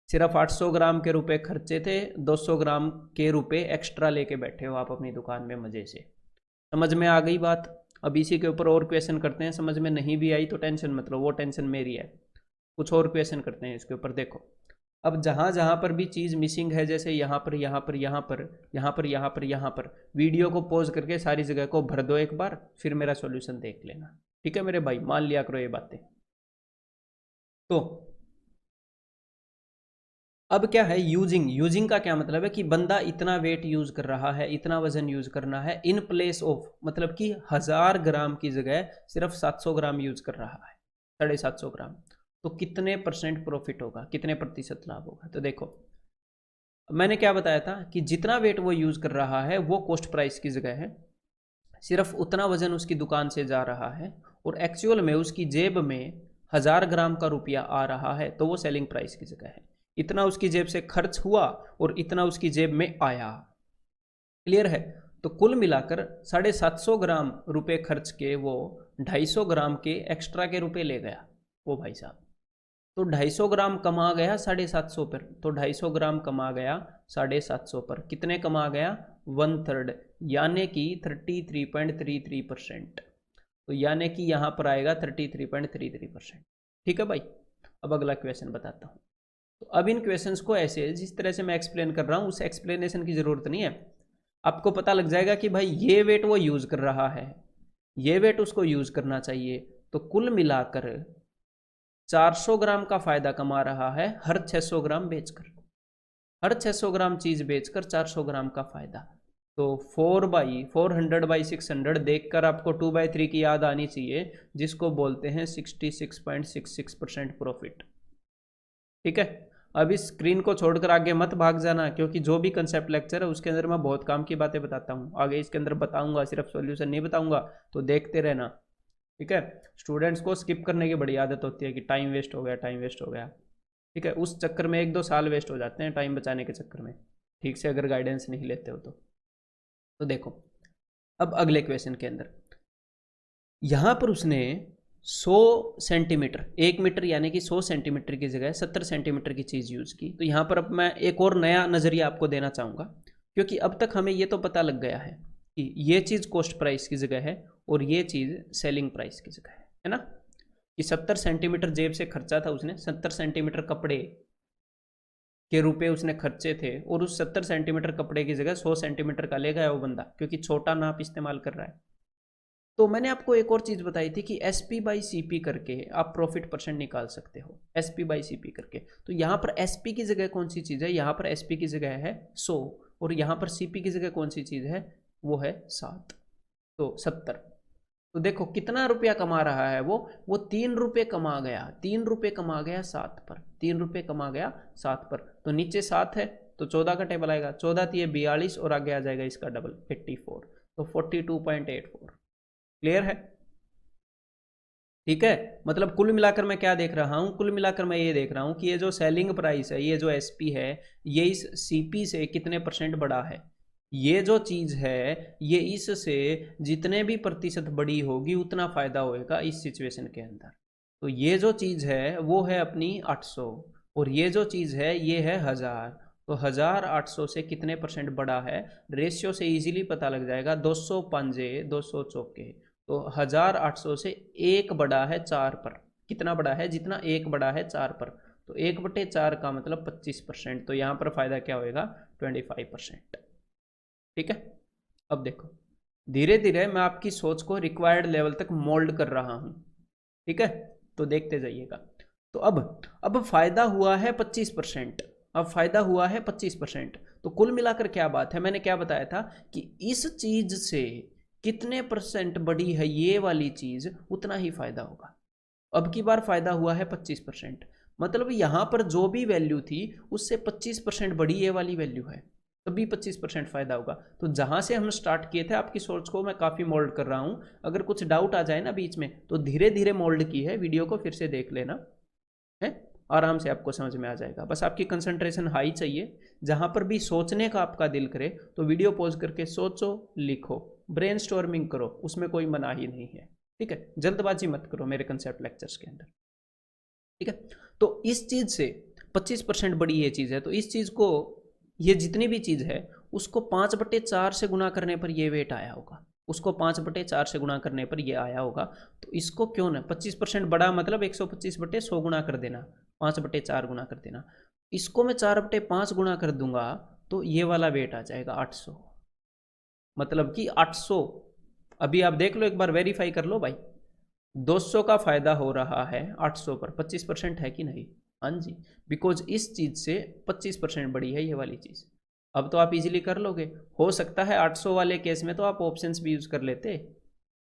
सिर्फ 800 ग्राम के रुपए खर्चे थे, 200 ग्राम के रुपए एक्स्ट्रा लेके बैठे हो आप अपनी दुकान में मजे से। समझ में आ गई बात? अब इसी के ऊपर और क्वेश्चन करते हैं, समझ में नहीं भी आई तो टेंशन मत लो, वो टेंशन मेरी है। कुछ और क्वेश्चन करते हैं इसके ऊपर। देखो, अब जहां जहां पर भी चीज मिसिंग है, जैसे यहाँ पर यहाँ पर यहाँ पर यहाँ पर यहाँ पर यहाँ पर, वीडियो को पॉज करके सारी जगह को भर दो एक बार, फिर मेरा सॉल्यूशन देख लेना। ठीक है मेरे भाई, मान लिया करो ये बातें। तो अब क्या है, यूजिंग का क्या मतलब है कि बंदा इतना वेट यूज कर रहा है, इतना वजन यूज करना है, इन प्लेस ऑफ, मतलब कि 1000 ग्राम की जगह सिर्फ 700 ग्राम यूज कर रहा है, 750 ग्राम। तो कितने परसेंट प्रॉफिट होगा, कितने प्रतिशत लाभ होगा? तो देखो, मैंने क्या बताया था कि जितना वेट वो यूज कर रहा है वो कॉस्ट प्राइस की जगह है, सिर्फ उतना वजन उसकी दुकान से जा रहा है, और एक्चुअल में उसकी जेब में 1000 ग्राम का रुपया आ रहा है, तो वो सेलिंग प्राइस की जगह है। इतना उसकी जेब से खर्च हुआ और इतना उसकी जेब में आया। क्लियर है? तो कुल मिलाकर 750 ग्राम रुपए खर्च के वो 250 ग्राम के एक्स्ट्रा के रुपए ले गया वो भाई साहब। तो 250 ग्राम कमा गया 750 पर, तो 250 ग्राम कमा गया 750 पर, कितने कमा गया? 1/3, यानी कि 33.33%। तो यानी कि यहाँ पर आएगा 33.33%। ठीक है भाई। अब अगला क्वेश्चन बताता हूँ। तो अब इन क्वेश्चंस को ऐसे, जिस तरह से मैं एक्सप्लेन कर रहा हूँ, उस एक्सप्लेनेशन की ज़रूरत नहीं है। आपको पता लग जाएगा कि भाई ये वेट वो यूज़ कर रहा है, ये वेट उसको यूज़ करना चाहिए। तो कुल मिलाकर 400 ग्राम का फायदा कमा रहा है हर 600 ग्राम बेचकर, हर 600 ग्राम चीज़ बेचकर 400 ग्राम का फायदा। तो 4/400/600 देखकर आपको 2/3 की याद आनी चाहिए, जिसको बोलते हैं 66.66% प्रॉफिट। ठीक है। अब इस स्क्रीन को छोड़कर आगे मत भाग जाना, क्योंकि जो भी कंसेप्ट लेक्चर है उसके अंदर मैं बहुत काम की बातें बताता हूँ, आगे इसके अंदर बताऊंगा, सिर्फ सॉल्यूशन नहीं बताऊंगा। तो देखते रहना। ठीक है। स्टूडेंट्स को स्किप करने की बड़ी आदत होती है कि टाइम वेस्ट हो गया, टाइम वेस्ट हो गया। ठीक है, उस चक्कर में 1-2 साल वेस्ट हो जाते हैं टाइम बचाने के चक्कर में, ठीक से अगर गाइडेंस नहीं लेते हो तो देखो, अब अगले क्वेश्चन के अंदर यहाँ पर उसने 100 सेंटीमीटर, 1 मीटर यानी कि 100 सेंटीमीटर की जगह 70 सेंटीमीटर की चीज़ यूज़ की। तो यहाँ पर अब मैं एक और नया नज़रिया आपको देना चाहूँगा, क्योंकि अब तक हमें ये तो पता लग गया है कि ये चीज़ कॉस्ट प्राइस की जगह है और ये चीज़ सेलिंग प्राइस की जगह है ना। कि 70 सेंटीमीटर जेब से खर्चा था उसने, 70 सेंटीमीटर कपड़े के रुपए उसने खर्चे थे, और उस 70 सेंटीमीटर कपड़े की जगह 100 सेंटीमीटर का ले गया वो बंदा, क्योंकि छोटा नाप इस्तेमाल कर रहा है। तो मैंने आपको एक और चीज़ बताई थी कि SP/CP करके आप प्रॉफिट परसेंट निकाल सकते हो, SP/CP करके। तो यहाँ पर SP की जगह कौन सी चीज़ है? यहाँ पर SP की जगह है 100, और यहाँ पर CP की जगह कौन सी चीज़ है? वो है 7, तो 70। तो देखो कितना रुपया कमा रहा है वो 3 रुपये कमा गया, 3 रुपये कमा गया 7 पर, 3 रुपये कमा गया 7 पर। तो नीचे 7 है तो 14 का टेबल आएगा, 14 थी 42, और आगे आ जाएगा इसका डबल 84। तो 42.84। क्लियर है? ठीक है, मतलब कुल मिलाकर मैं क्या देख रहा हूं, कुल मिलाकर मैं ये देख रहा हूं कि ये जो सेलिंग प्राइस है, ये जो एसपी है, ये इस सीपी से कितने परसेंट बड़ा है। ये जो चीज है ये इससे जितने भी प्रतिशत बड़ी होगी उतना फायदा होएगा इस सिचुएशन के अंदर। तो ये जो चीज है वो है अपनी 800, और ये जो चीज है ये है 1000। तो 1000 800 से कितने परसेंट बड़ा है, रेशियो से इजीली पता लग जाएगा। 200 पंजे 200 चौके, तो 1800 से एक बड़ा है 4 पर। कितना बड़ा है, जितना एक बड़ा है 4 पर। तो 1/4 का मतलब 25%। तो यहाँ पर फायदा क्या होएगा, 25%। ठीक है, अब देखो धीरे धीरे मैं आपकी सोच को रिक्वायर्ड लेवल तक मोल्ड कर रहा हूं। ठीक है, तो देखते जाइएगा। तो अब फायदा हुआ है 25%। अब फायदा हुआ है 25%। तो कुल मिलाकर क्या बात है, मैंने क्या बताया था कि इस चीज से कितने परसेंट बड़ी है ये वाली चीज, उतना ही फायदा होगा। अब की बार फायदा हुआ है 25%, मतलब यहां पर जो भी वैल्यू थी उससे 25% बड़ी ये वाली वैल्यू है, तभी 25% फायदा होगा। तो जहां से हम स्टार्ट किए थे, आपकी सोच को मैं काफी मोल्ड कर रहा हूं। अगर कुछ डाउट आ जाए ना बीच में, तो धीरे धीरे मोल्ड की है, वीडियो को फिर से देख लेना है, आराम से आपको समझ में आ जाएगा। बस आपकी कंसंट्रेशन हाई चाहिए। जहां पर भी सोचने का आपका दिल करे तो वीडियो पॉज करके सोचो, लिखो, ब्रेनस्टॉर्मिंग करो, उसमें कोई मनाही नहीं है। ठीक है, जल्दबाजी मत करो मेरे कंसेप्ट लेक्चर्स के अंदर। ठीक है, तो इस चीज से 25% बड़ी ये चीज है, तो इस चीज को, ये जितनी भी चीज है उसको 5/4 से गुणा करने पर ये वेट आया होगा, उसको 5/4 से गुणा करने पर ये आया होगा। तो इसको क्यों ना 25% बड़ा, मतलब 125/100 गुणा कर देना, 5/4 गुणा कर देना। इसको मैं 4/5 गुणा कर दूंगा तो ये वाला वेट आ जाएगा 800। मतलब कि 800, अभी आप देख लो एक बार, वेरीफाई कर लो भाई, 200 का फायदा हो रहा है 800 पर, 25% है कि नहीं? हाँ जी, बिकॉज इस चीज से 25% बड़ी है ये वाली चीज। अब तो आप इजीली कर लोगे। हो सकता है 800 वाले केस में तो आप ऑप्शंस भी यूज कर लेते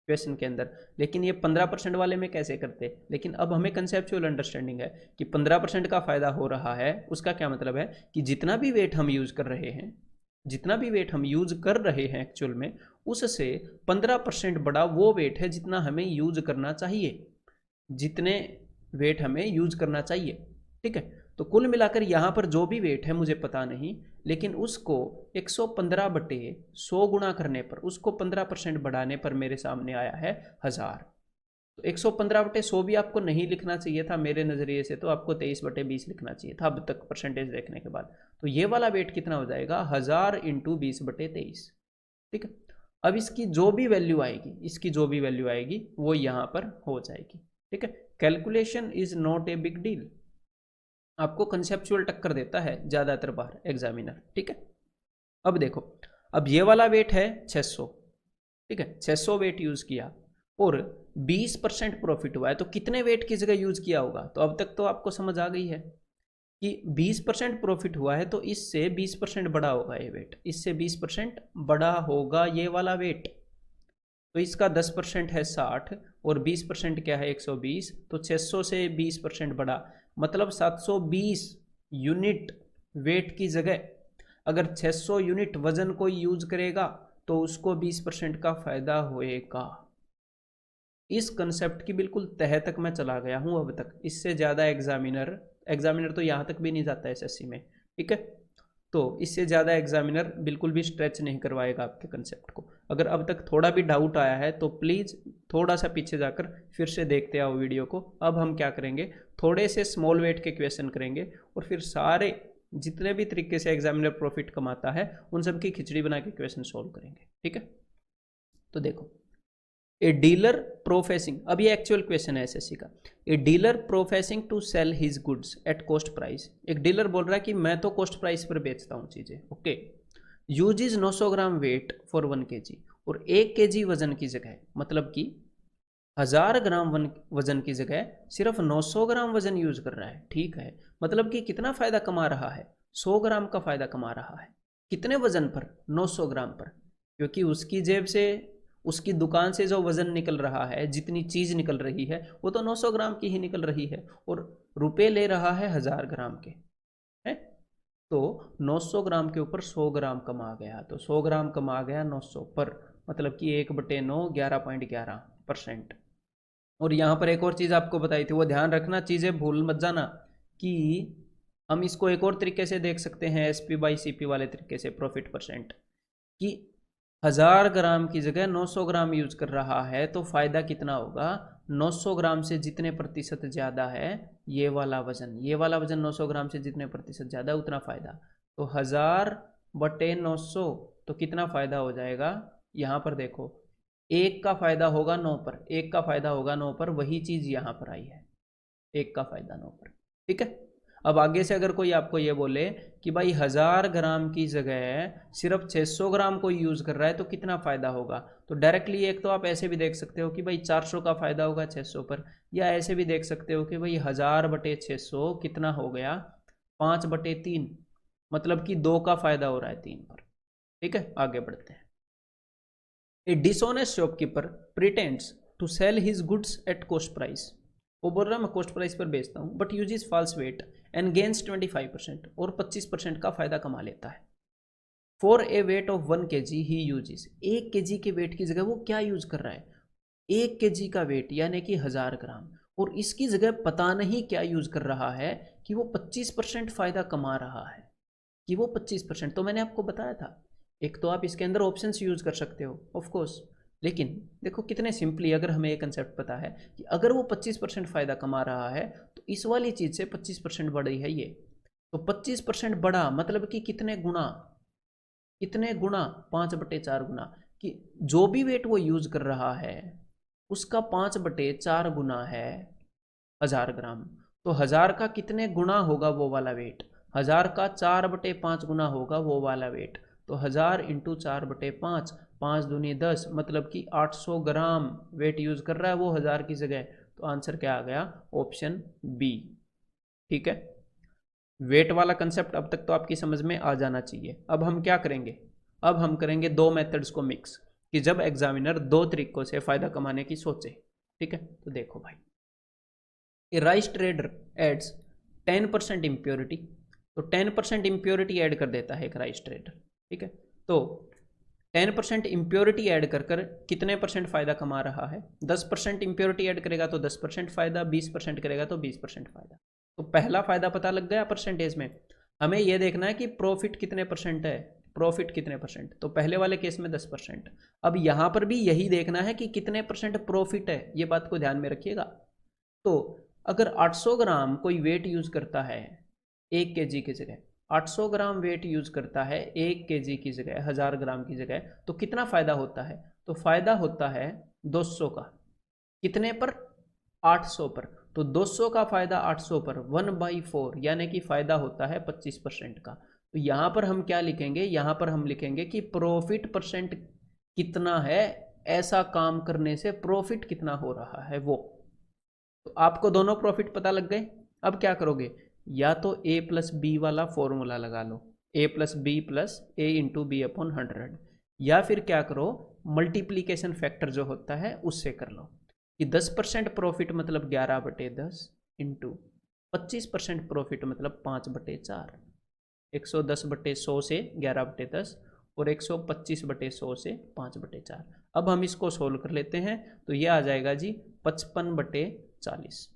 क्वेश्चन के अंदर, लेकिन ये 15% वाले में कैसे करते। लेकिन अब हमें कंसेप्चुअल अंडरस्टैंडिंग है कि 15% का फायदा हो रहा है, उसका क्या मतलब है कि जितना भी वेट हम यूज कर रहे हैं, जितना भी वेट हम यूज कर रहे हैं एक्चुअल में, उससे 15% बड़ा वो वेट है जितना हमें यूज करना चाहिए, जितने वेट हमें यूज करना चाहिए। ठीक है, तो कुल मिलाकर यहां पर जो भी वेट है मुझे पता नहीं, लेकिन उसको 115/100 गुणा करने पर, उसको 15% बढ़ाने पर मेरे सामने आया है 1000। तो 115/100 भी आपको नहीं लिखना चाहिए था मेरे नज़रिए से, तो आपको 23/20 लिखना चाहिए था अब तक परसेंटेज देखने के बाद। तो ये वाला वेट कितना हो जाएगा, 1000 × 20/23। ठीक है, अब इसकी जो भी वैल्यू आएगी, इसकी जो भी वैल्यू आएगी वो यहाँ पर हो जाएगी। ठीक है, calculation is not a big deal, आपको कंसेप्चुअल टक्कर देता है ज़्यादातर बार एग्जामिनर। ठीक है, अब देखो, अब ये वाला वेट है 600। ठीक है, 600 वेट यूज़ किया और 20% प्रॉफिट हुआ है, तो कितने वेट की जगह यूज़ किया होगा। तो अब तक तो आपको समझ आ गई है कि 20% प्रॉफिट हुआ है, तो इससे 20% बड़ा होगा ये वेट, इससे 20% बड़ा होगा ये वाला वेट। तो इसका 10% है 60 और 20% क्या है 120, तो 600 से 20% बड़ा, मतलब 720 यूनिट वेट की जगह अगर 600 यूनिट वजन कोई यूज करेगा तो उसको 20% का फायदा होएगा। इस कंसेप्ट की बिल्कुल तह तक मैं चला गया हूं अब तक, इससे ज़्यादा एग्जामिनर तो यहाँ तक भी नहीं जाता एसएससी में। ठीक है, तो इससे ज़्यादा एग्जामिनर बिल्कुल भी स्ट्रेच नहीं करवाएगा आपके कंसेप्ट को। अगर अब तक थोड़ा भी डाउट आया है तो प्लीज़ थोड़ा सा पीछे जाकर फिर से देखते आओ वीडियो को। अब हम क्या करेंगे, थोड़े से स्मॉल वेट के क्वेश्चन करेंगे और फिर सारे जितने भी तरीके से एग्जामिनर प्रॉफिट कमाता है उन सब की खिचड़ी बना के क्वेश्चन सॉल्व करेंगे। ठीक है, तो देखो, ए डीलर प्रोफेसिंग, अब ये एक्चुअल क्वेश्चन है एसएससी का। A dealer professing to sell his goods at cost price, एक डीलर बोल रहा है कि मैं तो कॉस्ट प्राइस पर बेचता हूँ चीज़ें। Okay, use 900 gram weight for 1 kg, और 1 kg वजन की जगह, मतलब कि 1000 ग्राम वजन की जगह सिर्फ 900 ग्राम वजन यूज कर रहा है। ठीक है, मतलब कि कितना फायदा कमा रहा है, 100 ग्राम का फायदा कमा रहा है। कितने वजन पर, 900 ग्राम पर, क्योंकि उसकी जेब से, उसकी दुकान से जो वजन निकल रहा है, जितनी चीज निकल रही है वो तो 900 ग्राम की ही निकल रही है, और रुपए ले रहा है 1000 ग्राम के। है, तो 900 ग्राम के ऊपर 100 ग्राम कम आ गया, तो 100 ग्राम कम आ गया 900 पर, मतलब कि 1/9 11.11%। और यहाँ पर एक और चीज़ आपको बताई थी, वो ध्यान रखना, चीज़ें भूल मत जाना, कि हम इसको एक और तरीके से देख सकते हैं, SP/CP वाले तरीके से, प्रॉफिट परसेंट, कि 1000 ग्राम की जगह 900 ग्राम यूज कर रहा है तो फायदा कितना होगा, 900 ग्राम से जितने प्रतिशत ज़्यादा है ये वाला वजन, 900 ग्राम से जितने प्रतिशत ज़्यादा उतना फायदा, तो 1000/900, तो कितना फायदा हो जाएगा, यहाँ पर देखो, एक का फायदा होगा 9 पर, एक का फायदा होगा 9 पर, वही चीज़ यहाँ पर आई है, एक का फायदा 9 पर। ठीक है, अब आगे से अगर कोई आपको ये बोले कि भाई 1000 ग्राम की जगह सिर्फ 600 ग्राम कोई यूज़ कर रहा है तो कितना फ़ायदा होगा, तो डायरेक्टली एक तो आप ऐसे भी देख सकते हो कि भाई 400 का फ़ायदा होगा 600 पर, या ऐसे भी देख सकते हो कि भाई 1000/600 कितना हो गया, 5/3, मतलब कि 2 का फ़ायदा हो रहा है 3 पर। ठीक है, आगे बढ़ते हैं। A dishonest shopkeeper pretends to sell his goods at cost price, वो बोल रहा है मैं कॉस्ट प्राइस पर बेचता हूँ, but uses false weight and gains 25%, और 25% का फायदा कमा लेता है। For a weight of 1 kg he uses, 1 kg के वेट की जगह वो क्या यूज कर रहा है, 1 kg का वेट यानी कि 1000 ग्राम, और इसकी जगह पता नहीं क्या यूज कर रहा है कि वो 25% फायदा कमा रहा है, कि वो 25%, तो मैंने आपको बताया था, एक तो आप इसके अंदर ऑप्शंस यूज कर सकते हो ऑफ कोर्स, लेकिन देखो कितने सिंपली, अगर हमें ये कंसेप्ट पता है कि अगर वो 25% फायदा कमा रहा है तो इस वाली चीज से 25% बढ़ी है ये, तो 25% बढ़ा मतलब कि कितने गुना, 5/4 गुना, कि जो भी वेट वो यूज कर रहा है उसका 5/4 गुना है 1000 ग्राम, तो 1000 का कितने गुना होगा वो वाला वेट, 1000 का 4/5 गुना होगा वो वाला वेट, तो 1000 इंटू 4/5, 5 दूनी 10, मतलब कि 800 ग्राम वेट यूज कर रहा है वो 1000 की जगह, तो आंसर क्या आ गया, ऑप्शन बी। ठीक है, वेट वाला कंसेप्ट अब तक तो आपकी समझ में आ जाना चाहिए। अब हम क्या करेंगे, अब हम करेंगे दो मेथड्स को मिक्स, कि जब एग्जामिनर दो तरीकों से फायदा कमाने की सोचे। ठीक है, तो देखो भाई, ए राइस ट्रेडर एड्स 10% इम्प्योरिटी, तो 10% इम्प्योरिटी ऐड कर देता है एक राइस ट्रेडर। ठीक है, तो 10% इम्प्योरिटी ऐड कर कर कितने परसेंट फायदा कमा रहा है, 10% इम्प्योरिटी ऐड करेगा तो 10% फायदा, 20% करेगा तो 20% फायदा। तो पहला फायदा पता लग गया परसेंटेज में, हमें यह देखना है कि प्रॉफिट कितने परसेंट है, प्रॉफिट कितने परसेंट, तो पहले वाले केस में 10%। अब यहां पर भी यही देखना है कि कितने परसेंट प्रॉफिट है, ये बात को ध्यान में रखिएगा। तो अगर 800 ग्राम कोई वेट यूज करता है 1 kg की जगह, 800 ग्राम वेट यूज करता है 1 kg की जगह, 1000 ग्राम की जगह, तो कितना फायदा होता है, तो फायदा होता है 200 का, कितने पर, 800 पर, तो 200 का फायदा 800 पर 1/4, यानी कि फायदा होता है 25% का। तो यहां पर हम क्या लिखेंगे, यहां पर हम लिखेंगे कि प्रॉफिट परसेंट कितना है, ऐसा काम करने से प्रॉफिट कितना हो रहा है वो। तो आपको दोनों प्रॉफिट पता लग गए, अब क्या करोगे, या तो A+B वाला फॉर्मूला लगा लो, A+B+A/B/100, या फिर क्या करो, मल्टीप्लीकेशन फैक्टर जो होता है उससे कर लो, कि 10% प्रॉफिट मतलब 11/10 इंटू 25% प्रॉफिट मतलब 5/4, 110/100 से 11/10, और 125/100 से 5/4। अब हम इसको सोल्व कर लेते हैं, तो ये आ जाएगा जी 55/40।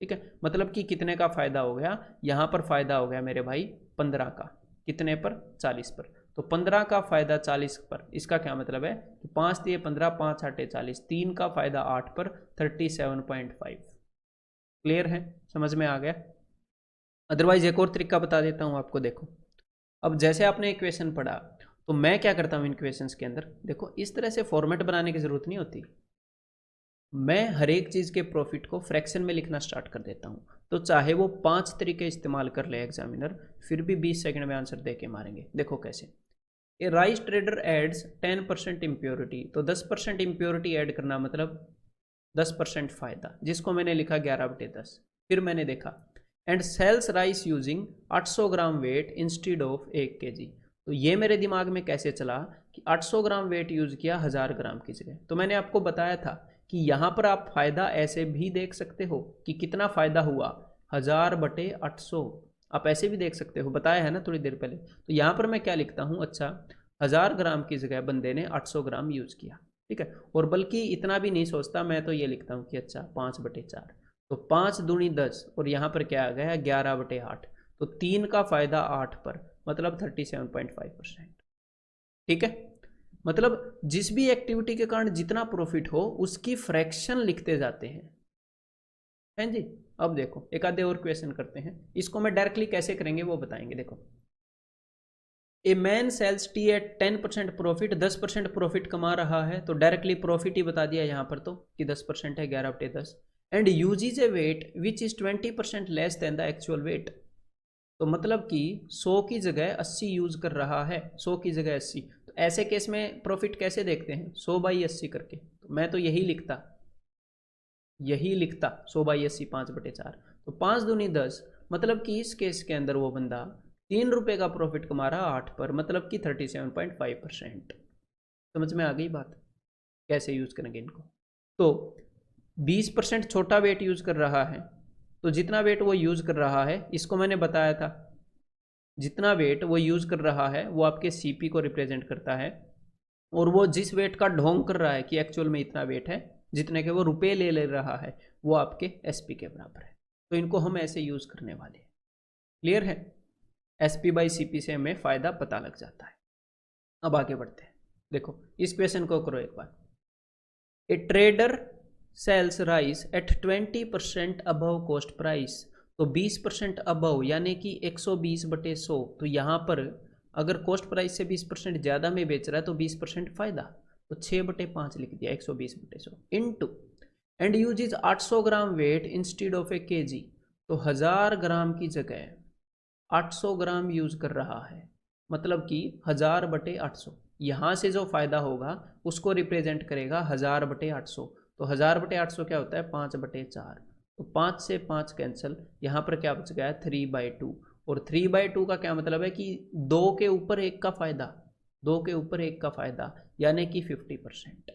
ठीक है, मतलब कि कितने का फायदा हो गया, यहां पर फायदा हो गया मेरे भाई 15 का, कितने पर, 40 पर, तो 15 का फायदा 40 पर, इसका क्या मतलब है कि 5 दिए 15, 5 आटे 40, 3 का फायदा 8 पर 37.5। क्लियर है, समझ में आ गया। अदरवाइज एक और तरीका बता देता हूं आपको, देखो अब जैसे आपने इक्वेशन पढ़ा, तो मैं क्या करता हूं इक्वेशंस के अंदर, देखो इस तरह से फॉर्मेट बनाने की जरूरत नहीं होती, मैं हर एक चीज़ के प्रॉफिट को फ्रैक्शन में लिखना स्टार्ट कर देता हूँ, तो चाहे वो 5 तरीके इस्तेमाल कर ले एग्जामिनर, फिर भी 20 सेकंड में आंसर दे के मारेंगे। देखो कैसे, ए राइस ट्रेडर एड्स 10% इम्प्योरिटी, तो 10% इम्प्योरिटी ऐड करना मतलब 10% फायदा, जिसको मैंने लिखा 11/10। फिर मैंने देखा and sells rice using 800 gram weight instead of 1 kg, तो ये मेरे दिमाग में कैसे चला कि 800 ग्राम वेट यूज किया 1000 ग्राम की जगह, तो मैंने आपको बताया था कि यहाँ पर आप फायदा ऐसे भी देख सकते हो कि कितना फायदा हुआ, 1000/800, आप ऐसे भी देख सकते हो, बताया है ना थोड़ी देर पहले। तो यहाँ पर मैं क्या लिखता हूँ, अच्छा 1000 ग्राम की जगह बंदे ने 800 ग्राम यूज़ किया, ठीक है। और बल्कि इतना भी नहीं सोचता मैं, तो ये लिखता हूँ कि अच्छा 5/4, तो 5 दूनी 10, और यहाँ पर क्या आ गया 11/8, तो 3 का फायदा 8 पर, मतलब 37.5%, ठीक है। मतलब जिस भी एक्टिविटी के कारण जितना प्रॉफिट हो उसकी फ्रैक्शन लिखते जाते हैं जी। अब देखो एक आधे और क्वेश्चन करते हैं, इसको मैं डायरेक्टली कैसे करेंगे वो बताएंगे। देखो, a man sells tea at 10% profit, 10% profit कमा रहा है, तो डायरेक्टली प्रॉफिट ही बता दिया यहाँ पर तो कि 10% है, 11/10, and uses a weight which is 20% less than the actual weight. तो मतलब कि 100 की जगह 80 यूज कर रहा है, 100 की जगह 80। तो ऐसे केस में प्रॉफिट कैसे देखते हैं, 100/80 करके। तो मैं तो यही लिखता 100/80, 5/4, तो 5 दूनी 10, मतलब कि इस केस के अंदर वो बंदा 3 रुपये का प्रॉफिट कमा रहा 8 पर, मतलब कि 37.5%। समझ में आ गई बात, कैसे यूज करेंगे इनको। तो 20% छोटा वेट यूज कर रहा है, तो जितना वेट वो यूज कर रहा है, इसको मैंने बताया था, जितना वेट वो यूज कर रहा है वो आपके सीपी को रिप्रेजेंट करता है, और वो जिस वेट का ढोंग कर रहा है कि एक्चुअल में इतना वेट है, जितने के वो रुपए ले ले रहा है, वो आपके एसपी के बराबर है। तो इनको हम ऐसे यूज करने वाले हैं। क्लियर है, SP/CP से हमें फायदा पता लग जाता है। अब आगे बढ़ते हैं। देखो इस क्वेश्चन को करो एक बार। A trader sells rice at 20% above cost price, तो 20% अबव यानी कि 120/100, तो यहाँ पर अगर कॉस्ट प्राइस से 20% ज़्यादा में बेच रहा है तो 20% फायदा, तो 6/5 लिख दिया, 120/100 into, and use is 800 gram weight instead of A KG, तो 1000 ग्राम की जगह 800 ग्राम यूज कर रहा है, मतलब कि 1000/800। यहाँ से जो फायदा होगा उसको रिप्रेजेंट करेगा 1000/800, तो 1000/800 क्या होता है 5/4, तो 5 से 5 कैंसिल, यहाँ पर क्या बच गया 3/2, और 3/2 का क्या मतलब है कि 2 के ऊपर 1 का फायदा, 2 के ऊपर 1 का फायदा, यानी कि 50%।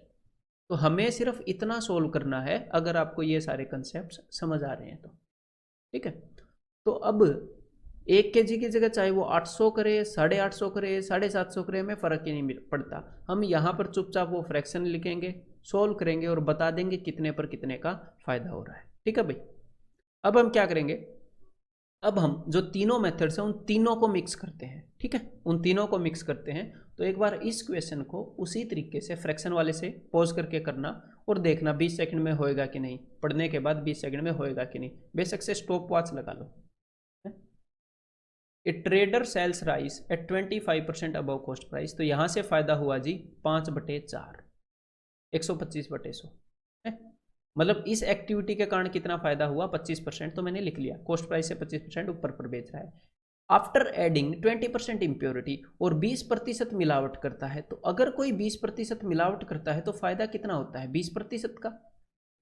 तो हमें सिर्फ इतना सोल्व करना है, अगर आपको ये सारे कंसेप्ट समझ आ रहे हैं तो, ठीक है। तो अब 1 kg की जगह चाहे वो 800 करे, 850 करे, 750 करे, हमें फ़र्क ही नहीं पड़ता। हम यहाँ पर चुपचाप वो फ्रैक्शन लिखेंगे, सोल्व करेंगे और बता देंगे कितने पर कितने का फ़ायदा हो रहा है, ठीक है भाई। अब हम क्या करेंगे, अब हम जो तीनों मेथड्स हैं उन तीनों को मिक्स करते हैं, ठीक है, उन तीनों को मिक्स करते हैं। तो एक बार इस क्वेश्चन को उसी तरीके से फ्रैक्शन वाले से पॉज करके करना और देखना 20 सेकंड में होएगा कि नहीं, पढ़ने के बाद 20 सेकंड में होएगा कि नहीं, बेशक से स्टॉप वॉच लगा लो। A trader sells rice at 25% above cost price, तो यहाँ से फायदा हुआ जी 5/4, 125/100 है। मतलब इस एक्टिविटी के कारण कितना फायदा हुआ 25%, तो मैंने लिख लिया, कॉस्ट प्राइस से 25% ऊपर पर बेच रहा है। आफ्टर एडिंग 20% इम्प्योरिटी, और 20% मिलावट करता है, तो अगर कोई 20% मिलावट करता है तो फायदा कितना होता है 20% का,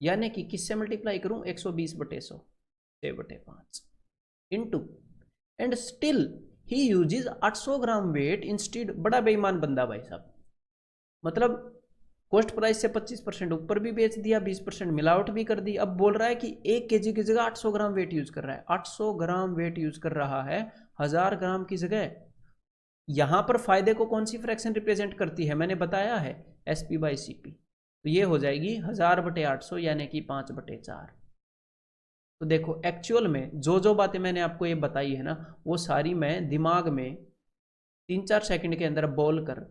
यानी कि किससे मल्टीप्लाई करूं 120/100, 6/5 into, and still he uses 800 gram weight instead. बड़ा बेईमान बंदा भाई साहब, मतलब कॉस्ट प्राइस से 25% ऊपर भी बेच दिया, 20% मिलावट भी कर दी, अब बोल रहा है कि 1 kg की जगह 800 ग्राम वेट यूज कर रहा है, 800 ग्राम वेट यूज कर रहा है 1000 ग्राम की जगह। यहां पर फायदे को कौन सी फ्रैक्शन रिप्रेजेंट करती है, मैंने बताया है SP/CP, तो ये हो जाएगी 1000/800 यानी कि 5/4। तो देखो एक्चुअल में जो जो बातें मैंने आपको ये बताई है ना, वो सारी मैं दिमाग में 3-4 सेकंड के अंदर बोल कर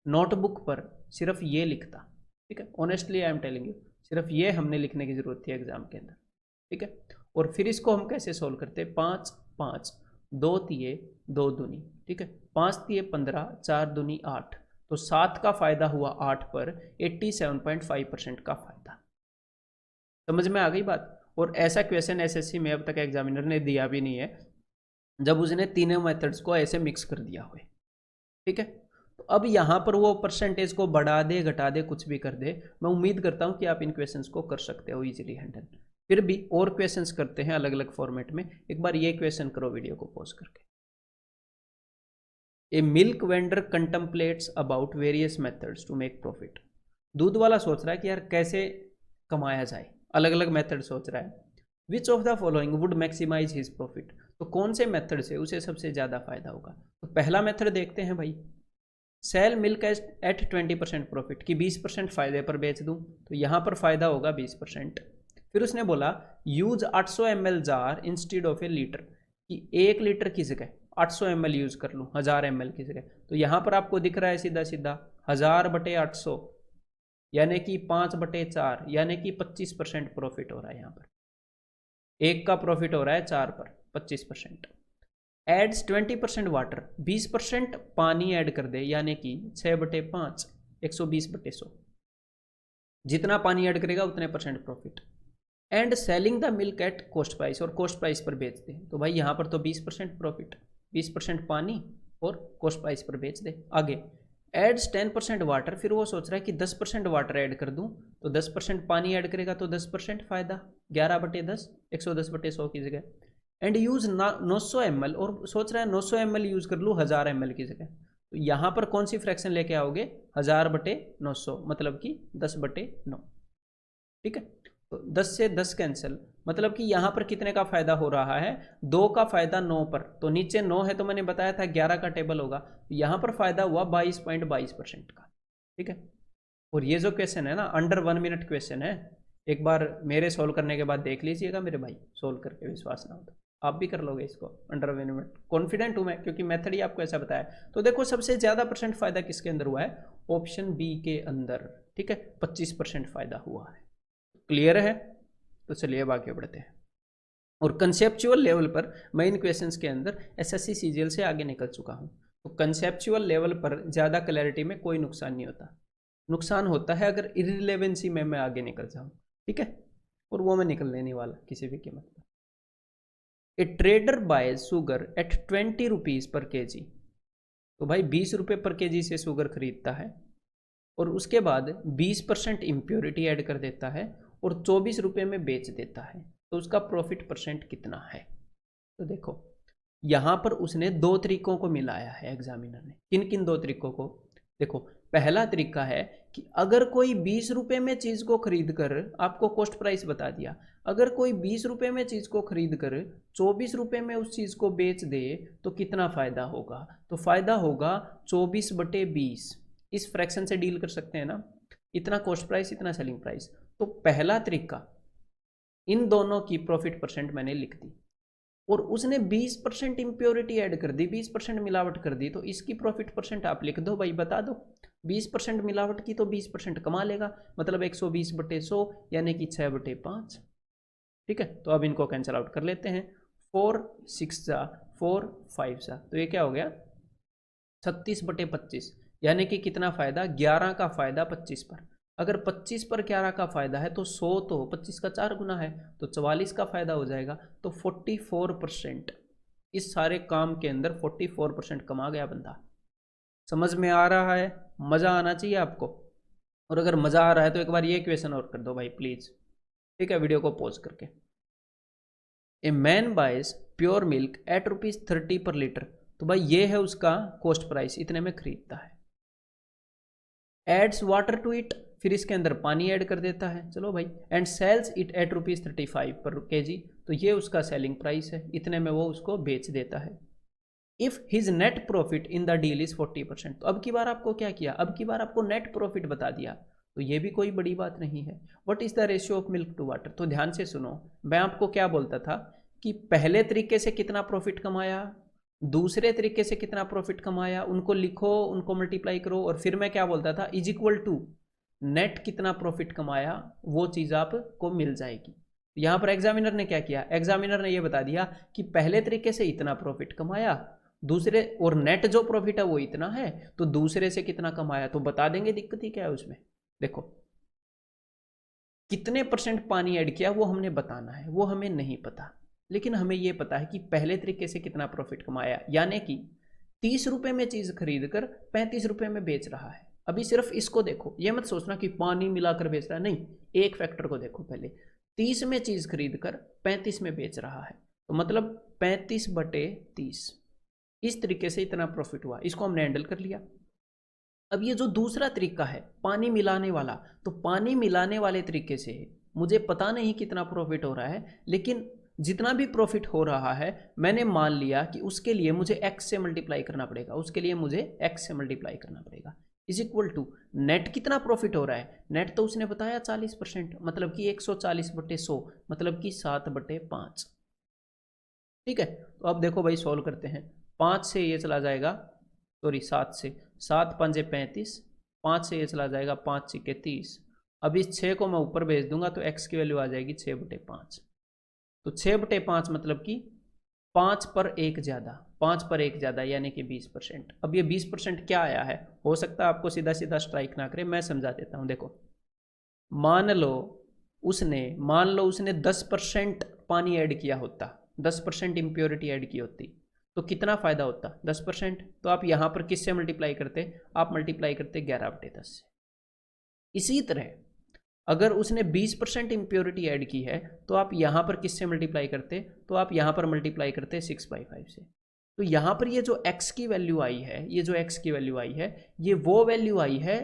नोटबुक पर सिर्फ ये लिखता, ठीक है। Honestly I am telling you, सिर्फ ये हमने लिखने की जरूरत थी एग्जाम के अंदर, ठीक है। और फिर इसको हम कैसे सोल्व करते, 5 5, 2 तिये 2 दूनी, ठीक है, 5 तिये 15, 4 दूनी 8, तो 7 का फायदा हुआ 8 पर, 87.5% का फायदा। समझ में आ गई बात। और ऐसा क्वेश्चन SSC में अब तक एग्जामिनर ने दिया भी नहीं है जब उसने तीनों मेथड्स को ऐसे मिक्स कर दिया हुए, ठीक है। तो अब यहाँ पर वो परसेंटेज को बढ़ा दे घटा दे कुछ भी कर दे, मैं उम्मीद करता हूँ कि आप इन क्वेश्चंस को कर सकते हो इजीली हैंडल। फिर भी और क्वेश्चंस करते हैं अलग अलग फॉर्मेट में। एक बार ये क्वेश्चन करो वीडियो को पॉज करके। A milk vendor contemplates about various methods to make profit. दूध वाला सोच रहा है कि यार कैसे कमाया जाए, अलग अलग मेथड सोच रहा है। Which of the following would maximise his profit, तो कौन से मेथड से उसे सबसे ज़्यादा फायदा होगा। तो पहला मेथड देखते हैं भाई, सेल मिल्क एट 20% प्रॉफिट, कि 20% फायदे पर बेच दूं, तो यहाँ पर फायदा होगा 20%। फिर उसने बोला use 800 ml jar instead of A litre, कि 1 लीटर की जगह 800 ml यूज कर लूँ 1000 ml की जगह। तो यहाँ पर आपको दिख रहा है सीधा सीधा 1000/800 यानी कि 5/4 यानी कि 25% प्रॉफिट हो रहा है। यहाँ पर एक का प्रॉफिट हो रहा है 4 पर 25%। एड्स 20% वाटर, 20% पानी ऐड कर दे यानी कि 6/5 120/100, जितना पानी ऐड करेगा उतने percent profit. And selling the milk eight cost price, और कॉस्ट प्राइस पर बेच दे, तो भाई यहाँ पर तो 20% प्रॉफिट, 20% पानी और कॉस्ट प्राइस पर बेच दे। आगे एड्स 10% वाटर, फिर वो सोच रहा है कि 10% वाटर ऐड कर दूं, तो 10% पानी ऐड करेगा तो 10% फायदा, 11/10 110/100 की जगह। एंड यूज 900 ml, और सोच रहा है 900 ml यूज कर लूँ 1000 ml की जगह। तो यहाँ पर कौन सी फ्रैक्शन लेके आओगे, 1000/900, मतलब कि 10/9। ठीक है, तो 10 से 10 कैंसिल, मतलब कि यहाँ पर कितने का फायदा हो रहा है, 2 का फायदा 9 पर, तो नीचे 9 है तो मैंने बताया था 11 का टेबल होगा, यहाँ पर फायदा हुआ 22.22% का। ठीक है, और ये जो क्वेश्चन है ना अंडर 1 मिनट क्वेश्चन है, एक बार मेरे सोल्व करने के बाद देख लीजिएगा मेरे भाई, सोल्व करके विश्वास ना हो तो आप भी कर लोगे इसको अंडर 1 मिनट, कॉन्फिडेंट हूं मैं, क्योंकि मेथड ही आपको ऐसा बताया। तो देखो सबसे ज्यादा परसेंट फायदा किसके अंदर हुआ है, ऑप्शन बी के अंदर। ठीक है, 25% फायदा हुआ है। क्लियर है, तो चलिए अब आगे बढ़ते हैं। और कंसेप्चुअल लेवल पर मैं इन क्वेश्चंस के अंदर एसएससी सीजीएल से आगे निकल चुका हूं, तो कंसेप्चुअल लेवल पर ज़्यादा क्लैरिटी में कोई नुकसान नहीं होता, नुकसान होता है अगर इररिलेवेंसी में मैं आगे निकल जाऊं। ठीक है, और वो मैं निकलने नहीं वाला किसी भी कीमत पर। A trader buy sugar at 20 rupees per kg, तो भाई 20 रुपये पर केजी से शुगर खरीदता है, और उसके बाद 20% इम्प्योरिटी ऐड कर देता है और 24 रुपये में बेच देता है, तो उसका प्रॉफिट परसेंट कितना है। तो देखो यहाँ पर उसने 2 तरीकों को मिलाया है एग्जामिनर ने। किन किन 2 तरीकों को, देखो पहला तरीका है कि अगर कोई 20 रुपये में चीज़ को खरीद कर, आपको कॉस्ट प्राइस बता दिया, अगर कोई 20 रुपये में चीज़ को खरीद कर 24 रुपये में उस चीज़ को बेच दे तो कितना फ़ायदा होगा, तो फ़ायदा होगा 24/20। इस फ्रैक्शन से डील कर सकते हैं ना, इतना कॉस्ट प्राइस इतना सेलिंग प्राइस। तो पहला तरीका, इन दोनों की प्रॉफिट परसेंट मैंने लिख दी, और उसने 20% इम्प्योरिटी ऐड कर दी, 20% मिलावट कर दी, तो इसकी प्रॉफिट परसेंट आप लिख दो भाई, बता दो। 20% मिलावट की तो 20% कमा लेगा, मतलब 120/100 यानी कि 6/5। ठीक है, तो अब इनको कैंसिल आउट कर लेते हैं, 4 6 जा 4 5 जा, तो ये क्या हो गया 36/25, यानी कि कितना फायदा, 11 का फायदा 25 पर। अगर 25 पर 11 का फायदा है तो 100 तो 25 का 4 गुना है, तो 44 का फायदा हो जाएगा, तो 44%। इस सारे काम के अंदर 44% कमा गया बंदा। समझ में आ रहा है, मज़ा आना चाहिए आपको, और अगर मज़ा आ रहा है तो एक बार ये क्वेश्चन और कर दो भाई प्लीज़। ठीक है, वीडियो को पॉज करके। A man buys pure milk at ₹30 per litre, तो भाई ये है उसका कॉस्ट प्राइस, इतने में खरीदता है। एड्स वाटर टू इट, फिर इसके अंदर पानी ऐड कर देता है, चलो भाई, एंड सेल्स इट एट ₹35 पर केजी, तो ये उसका सेलिंग प्राइस है, इतने में वो उसको बेच देता है। If his net profit in the deal is 40%, तो अब की बार आपको क्या किया, अब की बार आपको नेट प्रॉफिट बता दिया, तो ये भी कोई बड़ी बात नहीं है। What is the ratio of milk to water, तो ध्यान से सुनो, मैं आपको क्या बोलता था कि पहले तरीके से कितना प्रॉफिट कमाया, दूसरे तरीके से कितना प्रॉफिट कमाया, उनको लिखो, उनको मल्टीप्लाई करो, और फिर मैं क्या बोलता था, इज इक्वल टू नेट कितना प्रॉफिट कमाया, वो चीज़ आपको मिल जाएगी। यहाँ पर एग्जामिनर ने क्या किया, एग्जामिनर ने ये बता दिया कि पहले तरीके से इतना प्रॉफिट कमाया, दूसरे और नेट जो प्रॉफिट है वो इतना है, तो दूसरे से कितना कमाया तो बता देंगे, दिक्कत ही क्या है उसमें। देखो कितने परसेंट पानी ऐड किया वो हमने बताना है, वो हमें नहीं पता, लेकिन हमें ये पता है कि पहले तरीके से कितना प्रॉफिट कमाया, यानी कि 30 रुपये में चीज़ खरीद कर 35 रुपये में बेच रहा है। अभी सिर्फ इसको देखो, ये मत सोचना कि पानी मिलाकर बेच रहा है, नहीं, एक फैक्टर को देखो पहले, 30 में चीज़ खरीद कर 35 में बेच रहा है, तो मतलब 35/30, इस तरीके से इतना प्रॉफिट हुआ, इसको हमने हैंडल कर लिया। अब ये जो दूसरा तरीका है पानी मिलाने वाला, तो पानी मिलाने वाले तरीके से मुझे पता नहीं कितना प्रॉफिट हो रहा है, लेकिन जितना भी प्रॉफिट हो रहा है मैंने मान लिया कि उसके लिए मुझे x से मल्टीप्लाई करना पड़ेगा, उसके लिए मुझे x से मल्टीप्लाई करना पड़ेगा, इज इक्वल टू नेट कितना प्रॉफिट हो रहा है, नेट तो उसने बताया 40%, मतलब कि 140/100, मतलब कि 7/5। ठीक है, तो अब देखो भाई सॉल्व करते हैं। 5 से ये चला जाएगा, सॉरी 7 से, 7 पंजे 35, 5 से ये चला जाएगा, 5 छिके 30। अब इस 6 को मैं ऊपर भेज दूंगा तो x की वैल्यू आ जाएगी 6/5। तो 6/5 मतलब कि 5 पर 1 ज़्यादा, 5 पर 1 ज़्यादा यानी कि 20%। अब ये 20% क्या आया है, हो सकता है आपको सीधा सीधा स्ट्राइक ना करे, मैं समझा देता हूँ। देखो मान लो उसने 10% पानी ऐड किया होता, 10% इम्प्योरिटी ऐड की होती, तो कितना फ़ायदा होता 10%। तो आप यहाँ पर किससे मल्टीप्लाई करते, आप मल्टीप्लाई करते 11/10 से। इसी तरह अगर उसने 20% इम्प्योरिटी ऐड की है तो आप यहाँ पर किससे मल्टीप्लाई करते, तो आप यहाँ पर मल्टीप्लाई करते 6/5 से। तो यहाँ पर ये जो x की वैल्यू आई है, ये जो x की वैल्यू आई है, ये वो वैल्यू आई है,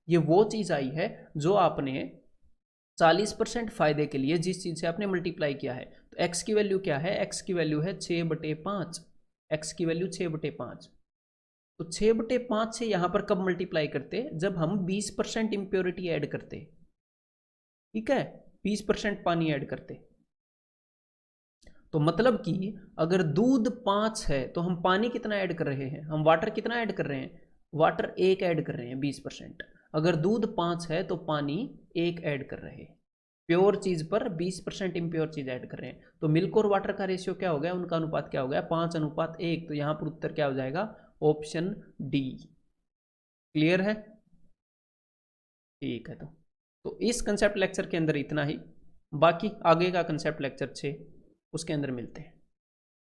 ये वो चीज़ आई है जो आपने 40% फायदे के लिए जिस चीज़ से आपने मल्टीप्लाई किया है। तो x की वैल्यू क्या है, x की वैल्यू है 6/5, x की वैल्यू 6/5। तो 6/5 से यहाँ पर कब मल्टीप्लाई करते, जब हम 20% इम्प्योरिटी ऐड करते। ठीक है, 20% पानी ऐड करते। तो मतलब कि अगर दूध 5 है तो हम पानी कितना ऐड कर रहे हैं, हम वाटर कितना ऐड कर रहे हैं, वाटर 1 ऐड कर रहे हैं 20%। अगर दूध 5 है तो पानी 1 ऐड कर रहे हैं, प्योर चीज़ पर 20% इम्प्योर चीज़ ऐड कर रहे हैं। तो मिल्क और वाटर का रेशियो क्या हो गया, उनका अनुपात क्या हो गया, 5:1। तो यहाँ पर उत्तर क्या हो जाएगा, ऑप्शन डी। क्लियर है, ठीक है। तो इस कंसेप्ट लेक्चर के अंदर इतना ही, बाकी आगे का कंसेप्ट लेक्चर 6 उसके अंदर मिलते हैं।